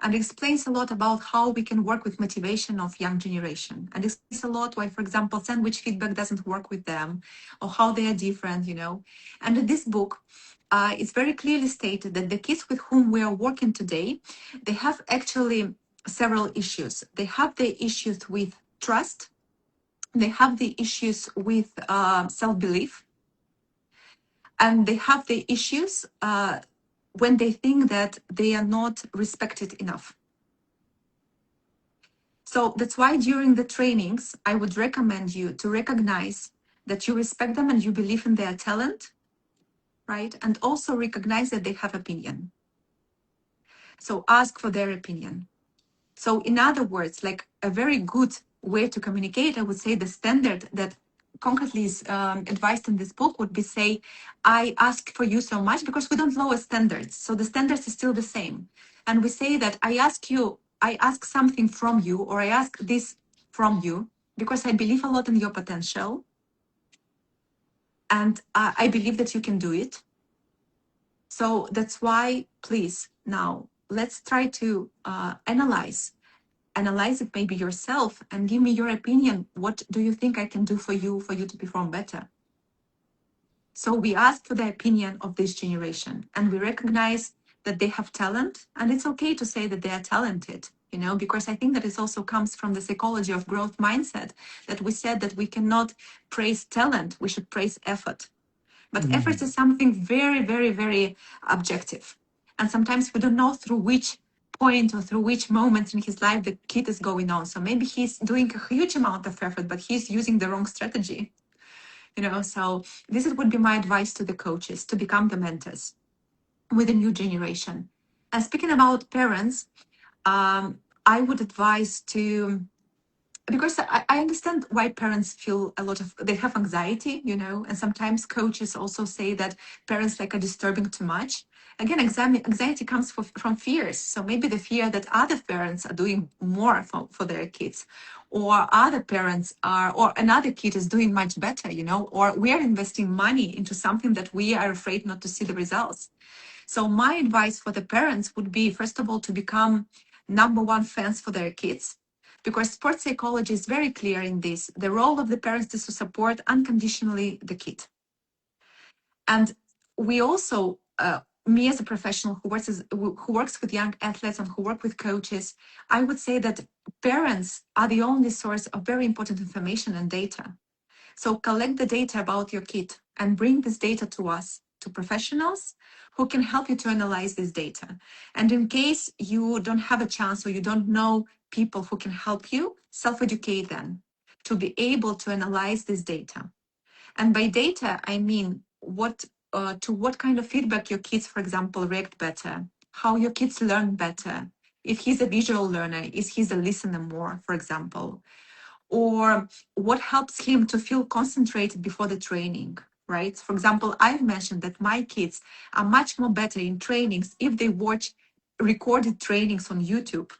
and explains a lot about how we can work with motivation of young generation. And explains a lot why, for example, sandwich feedback doesn't work with them, or how they are different, And in this book, it's very clearly stated that the kids with whom we are working today, they have actually several issues. They have the issues with trust, they have the issues with self-belief, and they have the issues when they think that they are not respected enough. So that's why during the trainings, I would recommend you to recognize that you respect them and you believe in their talent, right? And also recognize that they have opinion. So ask for their opinion. So in other words, like a very good way to communicate, I would say the standard that concretely is advised in this book would be say, I ask for you so much, because we don't lower standards. So the standards is still the same. And we say that I ask something from you, or I ask this from you because I believe a lot in your potential. And I believe that you can do it. So that's why, please, now let's try to analyze it maybe yourself and give me your opinion. What do you think I can do for you to perform better? So we ask for the opinion of this generation, and we recognize that they have talent, and it's okay to say that they are talented, because I think that it also comes from the psychology of growth mindset, that we said that we cannot praise talent, we should praise effort. But effort is something very, very, very objective. And sometimes we don't know through which point or through which moment in his life the kid is going on. So maybe he's doing a huge amount of effort, but he's using the wrong strategy. So this would be my advice to the coaches, to become the mentors. with the new generation. And speaking about parents, I would advise to, because I understand why parents feel a lot of, they have anxiety, and sometimes coaches also say that parents like are disturbing too much. Again, anxiety comes from fears. So maybe the fear that other parents are doing more for their kids, or other parents are, or another kid is doing much better, or we are investing money into something that we are afraid not to see the results. So my advice for the parents would be, first of all, to become number one fans for their kids, because sports psychology is very clear in this. The role of the parents is to support unconditionally the kid. And we also, me as a professional who works with young athletes and who work with coaches, I would say that parents are the only source of very important information and data. So collect the data about your kid and bring this data to us, to professionals who can help you to analyze this data. And in case you don't have a chance or you don't know people who can help you, self-educate them to be able to analyze this data. And by data, I mean to what kind of feedback your kids, for example, react better, how your kids learn better. If he's a visual learner, is he a listener more, for example? Or what helps him to feel concentrated before the training, right? For example, I've mentioned that my kids are much more better in trainings if they watch recorded trainings on YouTube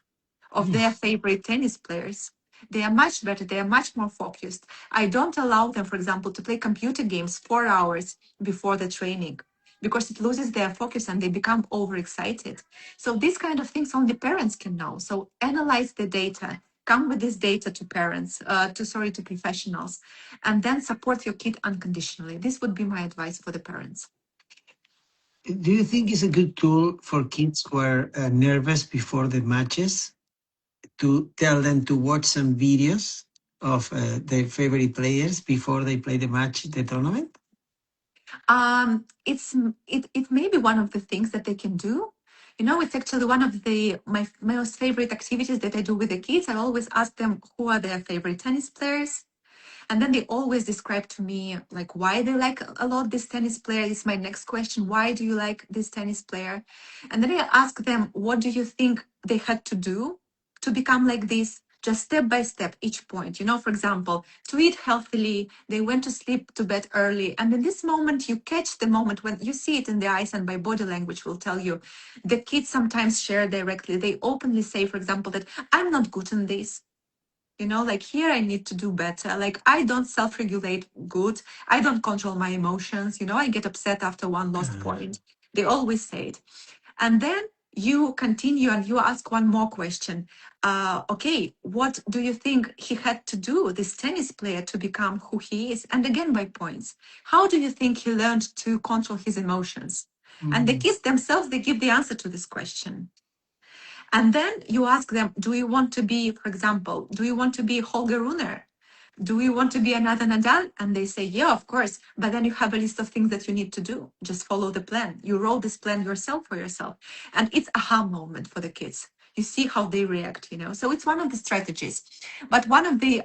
of their favorite tennis players. They are much better, they are much more focused. I don't allow them, for example, to play computer games 4 hours before the training because it loses their focus and they become overexcited. So these kind of things only parents can know. So analyze the data, come with this data to parents, to professionals, and then support your kid unconditionally. This would be my advice for the parents. Do you think it's a good tool for kids who are nervous before the matches to tell them to watch some videos of their favorite players before they play the match, the tournament? It may be one of the things that they can do. It's actually one of my most favorite activities that I do with the kids. I always ask them who are their favorite tennis players. And then they always describe to me like why they like a lot this tennis player. Is my next question. Why do you like this tennis player? And then I ask them, what do you think they had to do to become like this? Just step by step, each point. For example, to eat healthily, they went to sleep to bed early. And in this moment, you catch the moment when you see it in their eyes, and by body language will tell you. The kids sometimes share directly. They openly say, for example, that I'm not good in this. Like here I need to do better. Like I don't self-regulate good. I don't control my emotions. I get upset after one lost point. They always say it. And then you continue and you ask one more question. Okay, what do you think he had to do, this tennis player, to become who he is? And again, by points. How do you think he learned to control his emotions? And the kids themselves, they give the answer to this question. And then you ask them, do you want to be, for example, do you want to be Holger Runer? Do you want to be another Nadal? And they say, yeah, of course. But then you have a list of things that you need to do. Just follow the plan. You roll this plan yourself for yourself. And it's a aha moment for the kids. You see how they react. So it's one of the strategies. But one of the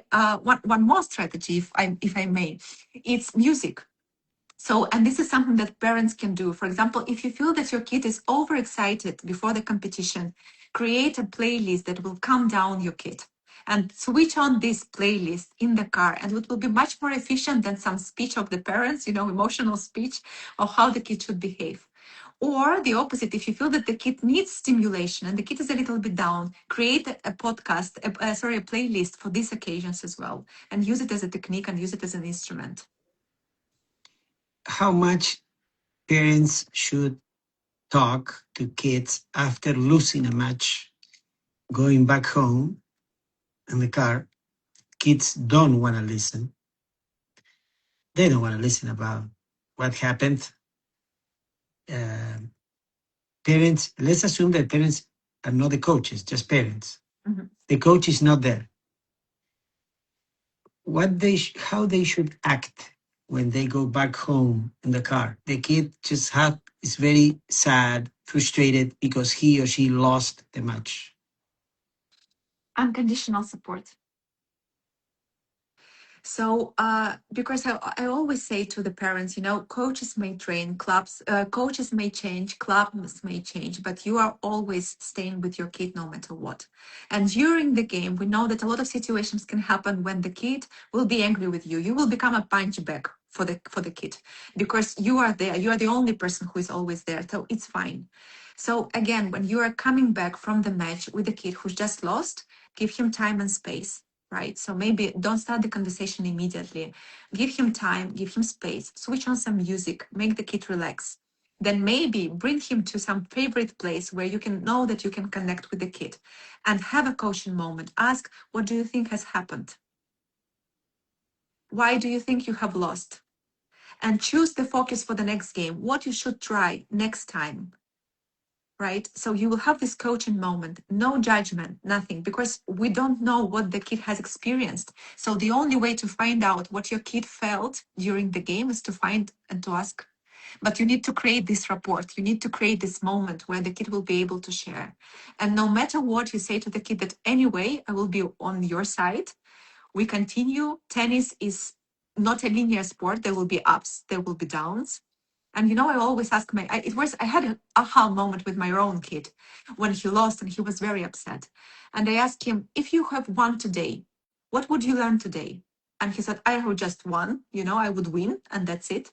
one more strategy, if I may, it's music. So, and this is something that parents can do. For example, if you feel that your kid is overexcited before the competition, create a playlist that will calm down your kid and switch on this playlist in the car. And it will be much more efficient than some speech of the parents, emotional speech of how the kid should behave. Or the opposite, if you feel that the kid needs stimulation and the kid is a little bit down, create a podcast, a playlist for these occasions as well, and use it as a technique and use it as an instrument. How much parents should talk to kids after losing a match, going back home in the car? Kids don't want to listen. They don't want to listen about what happened. Uh, Parents, let's assume that parents are not the coaches, just parents. Mm-hmm. The coach is not there. How they should act when they go back home in the car. The kid is very sad, frustrated because he or she lost the match. Unconditional support. So, because I always say to the parents, coaches may train, coaches may change, clubs may change, but you are always staying with your kid no matter what. And during the game, we know that a lot of situations can happen when the kid will be angry with you. You will become a punch bag for the kid because you are there. You are the only person who is always there. So it's fine. So again, when you are coming back from the match with the kid who's just lost, give him time and space, right? So maybe don't start the conversation immediately. Give him time, give him space, switch on some music, make the kid relax. Then maybe bring him to some favorite place where you can know that you can connect with the kid and have a coaching moment. Ask, what do you think has happened? Why do you think you have lost? And choose the focus for the next game, what you should try next time, right? So you will have this coaching moment, no judgment, nothing, because we don't know what the kid has experienced. So the only way to find out what your kid felt during the game is to find and to ask. But you need to create this rapport. You need to create this moment where the kid will be able to share. And no matter what you say to the kid, that anyway, I will be on your side. We continue. Tennis is not a linear sport. There will be ups, there will be downs. And I always ask I had an aha moment with my own kid when he lost and he was very upset. And I asked him, if you have won today, what would you learn today? And he said, I have just won, I would win and that's it.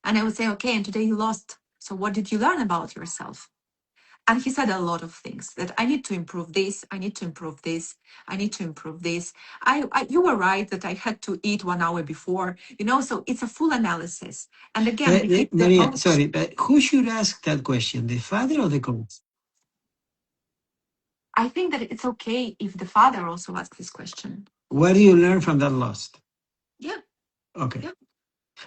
And I would say, okay, and today you lost. So what did you learn about yourself? And he said a lot of things that I need to improve this, I need to improve this, I need to improve this. You were right that I had to eat 1 hour before, so it's a full analysis. And again, we hit the Maria, most. sorry, but who should ask that question, the father or the coach? I think that it's okay if the father also asks this question. What do you learn from that loss? Yeah. Okay. Yeah.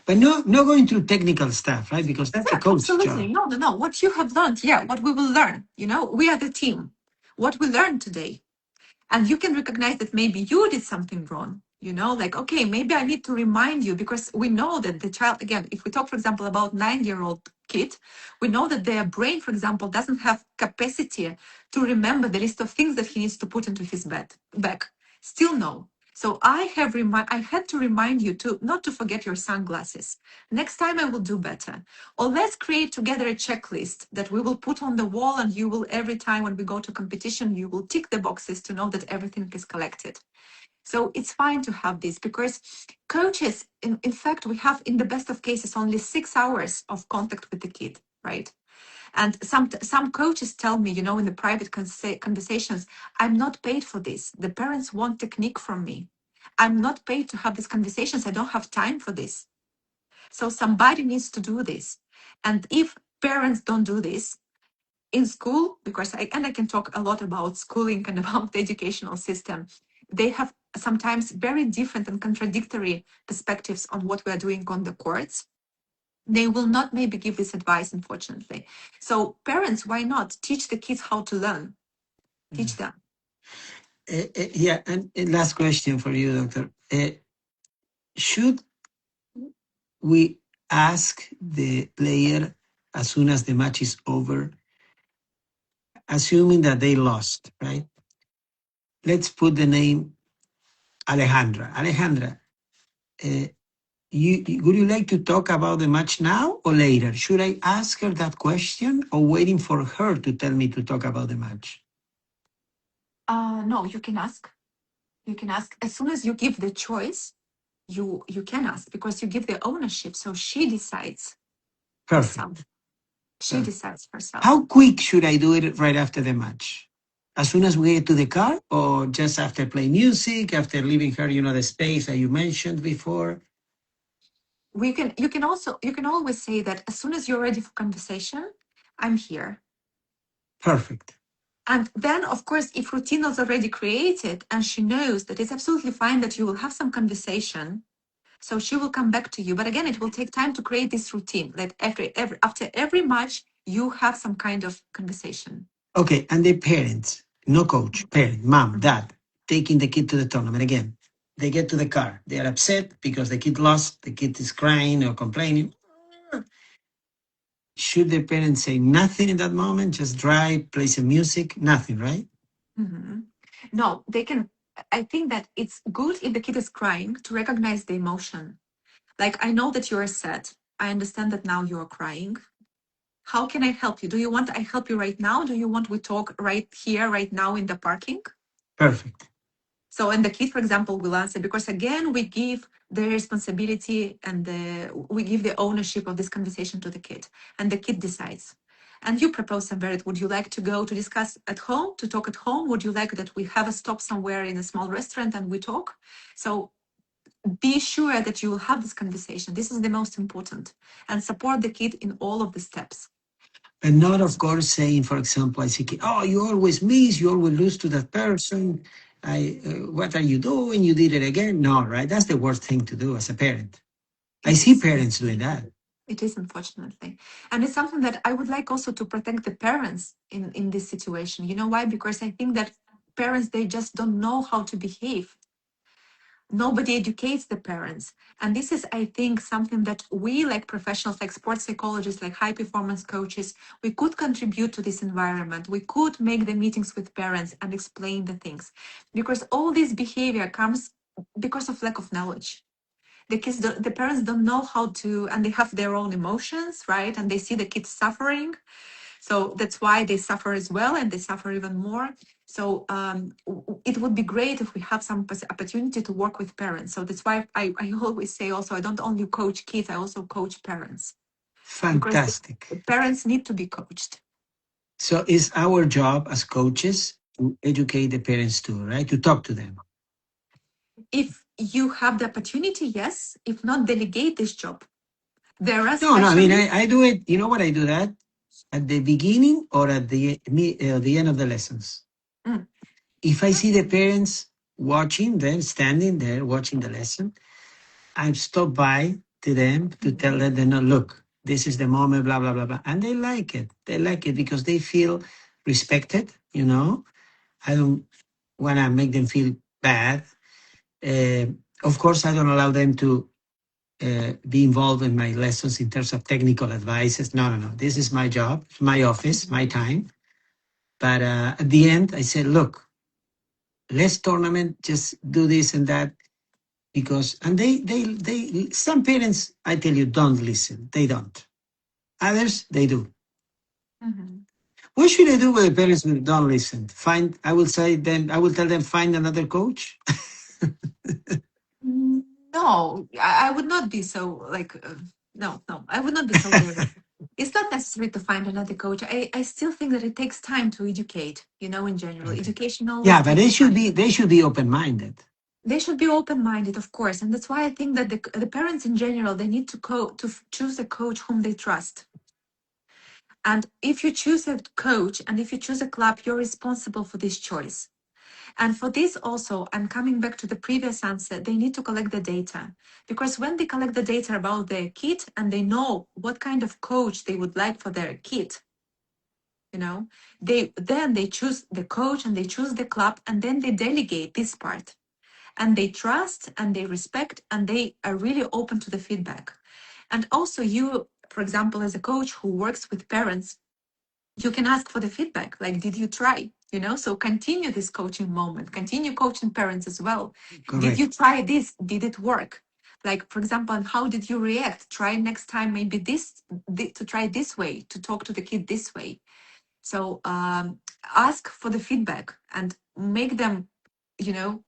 But not going through technical stuff, right? Because that's a Yeah, coach absolutely. job. No. What you have learned, yeah, what we will learn. We are the team. What we learned today. And you can recognize that maybe you did something wrong, like, okay, maybe I need to remind you, because we know that the child, again, if we talk, for example, about 9-year-old kid, we know that their brain, for example, doesn't have capacity to remember the list of things that he needs to put into his bag. Still no. So I had to remind you to not to forget your sunglasses. Next time I will do better. Or let's create together a checklist that we will put on the wall, and you will, every time when we go to competition, you will tick the boxes to know that everything is collected. So it's fine to have this, because coaches, in fact, we have, in the best of cases, only 6 hours of contact with the kid, right? And some coaches tell me, in the private conversations, I'm not paid for this. The parents want technique from me. I'm not paid to have these conversations. I don't have time for this. So somebody needs to do this. And if parents don't do this in school, because I can talk a lot about schooling and about the educational system, they have sometimes very different and contradictory perspectives on what we are doing on the courts. They will not maybe give this advice, unfortunately. So parents, why not teach the kids how to learn? Teach them. Yeah, and last question for you, doctor. Should we ask the player as soon as the match is over, assuming that they lost, right? Let's put the name Alejandra. Alejandra, uh, would you like to talk about the match now or later? Should I ask her that question or waiting for her to tell me to talk about the match? No, you can ask. You can ask as soon as you give the choice. You can ask, because you give the ownership, so she decides Perfect. herself. She decides herself. How quick should I do it right after the match? As soon as we get to the car, or just after playing music, after leaving her, the space that you mentioned before? You can always say that as soon as you're ready for conversation, I'm here. Perfect. And then, of course, if routine is already created and she knows that it's absolutely fine that you will have some conversation, so she will come back to you. But again, it will take time to create this routine. That after every match, you have some kind of conversation. Okay, and the parents, no coach, parent, mom, dad, taking the kid to the tournament again. They get to the car. They are upset because the kid lost. The kid is crying or complaining. Should the parents say nothing in that moment? Just drive, play some music, nothing, right? Mm-hmm. No, they can. I think that it's good if the kid is crying to recognize the emotion. Like, I know that you're sad. I understand that now you're crying. How can I help you? Do you want I help you right now? Do you want we talk right here, right now in the parking? Perfect. So, and the kid, for example, will answer because again, we give the responsibility and we give the ownership of this conversation to the kid, and the kid decides. And you propose somewhere. Would you like to go to discuss at home, to talk at home? Would you like that we have a stop somewhere in a small restaurant and we talk? So be sure that you will have this conversation. This is the most important, and support the kid in all of the steps. And not, of course, saying, for example, I see, oh, you always miss, you always lose to that person. What are you doing? You did it again. No, right? That's the worst thing to do as a parent. I It see is. parents doing that. It is, unfortunately. And it's something that I would like also to protect the parents in this situation. You know why? Because I think that parents, they just don't know how to behave. Nobody educates the parents. And this is, I think, something that we, like professionals, like sports psychologists, like high performance coaches, we could contribute to this environment. We could make the meetings with parents and explain the things. Because all this behavior comes because of lack of knowledge. The parents don't know how to, and they have their own emotions, right? And they see the kids suffering, so that's why they suffer as well, and they suffer even more. So it would be great if we have some opportunity to work with parents. So that's why I always say also, I don't only coach kids, I also coach parents, because Fantastic. the parents need to be coached. So it's our job as coaches to educate the parents too, right? To talk to them. If you have the opportunity, yes. If not, delegate this job. There are No, I mean, specialists. I do it. You know what I do that? At the beginning or at the end of the lessons. Mm, If I see the parents watching them, standing there watching the lesson, I stop by to them to tell mhm, them, no, look, this is the moment, blah, blah, blah, blah. And they like it. They like it because they feel respected, you know. I don't want to make them feel bad. Uh, of course, I don't allow them to be involved in my lessons in terms of technical advices. No, no, no. This is my job, my office, my mhm, time. But at the end, I said, look, let's tournament, just do this and that. Because, and some parents, I tell you, don't listen. They don't. Others, they do. mhm. What should I do with the parents who don't listen? I will say then, I will tell them, find another coach. Mm, no, I would not be so like, no, no, I would not be so direct. It's not necessary to find another coach. I still think that it takes time to educate, in general. Okay. Education always Yeah, but takes time. they should be open-minded. They should be open-minded, of course. And that's why I think that the parents in general, they need to choose a coach whom they trust. And if you choose a coach and if you choose a club, you're responsible for this choice. And for this also, I'm coming back to the previous answer, they need to collect the data. Because when they collect the data about their kid and they know what kind of coach they would like for their kid, they choose the coach and they choose the club and then they delegate this part. And they trust and they respect and they are really open to the feedback. And also you, for example, as a coach who works with parents, you can ask for the feedback, like, did you try? So continue this coaching moment, continue coaching parents as well. Did you Correct. try this? Did it work? Like, for example, and how did you react? Try next time, maybe to try this way, to talk to the kid this way. So ask for the feedback and make them,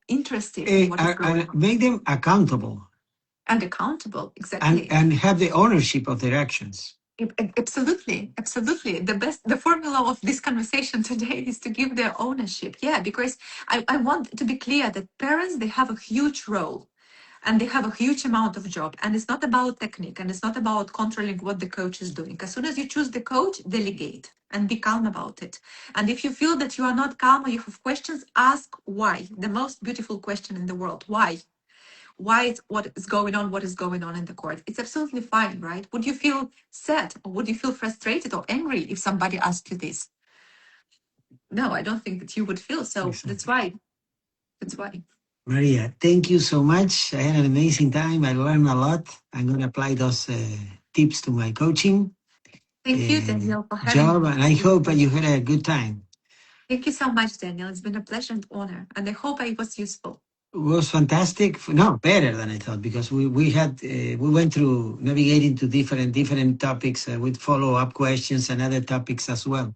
interested in what is going And on make them accountable and accountable. Exactly. and have the ownership of their actions. Absolutely, absolutely. The formula of this conversation today is to give their ownership. Yeah, because I want to be clear that parents, they have a huge role and they have a huge amount of job. And it's not about technique and it's not about controlling what the coach is doing. As soon as you choose the coach, delegate and be calm about it. And if you feel that you are not calm or you have questions, ask why. The most beautiful question in the world. Why what is going on in the court. It's absolutely fine, right? Would you feel sad or would you feel frustrated or angry if somebody asked you this? No, I don't think that you would feel so. That's Exactly. why. That's why. Maria, thank you so much. I had an amazing time. I learned a lot. I'm going to apply those tips to my coaching Thank you, Danielle, for having job, me. and I It's been a hope that you pleasure. had a good time. Thank you so much, Daniel. It's been a pleasure and honor, and I hope I was useful. It was fantastic. No, better than I thought, because we went through navigating to different topics with follow up questions and other topics as well.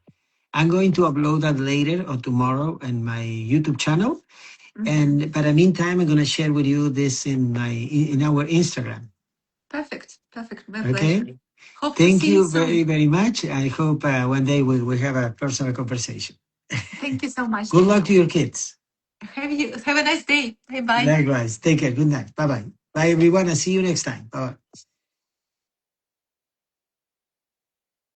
I'm going to upload that later or tomorrow in my YouTube channel. And but in the meantime, I'm going to share with you this in our Instagram. Perfect. My Okay. pleasure. Hope Thank to see you soon. very much. I hope one day we have a personal conversation. Thank you so much. Good luck Daniel. to your kids. Have a nice day. Bye bye. Likewise. Take care. Good night. Bye bye. Bye everyone. I'll see you next time. Bye.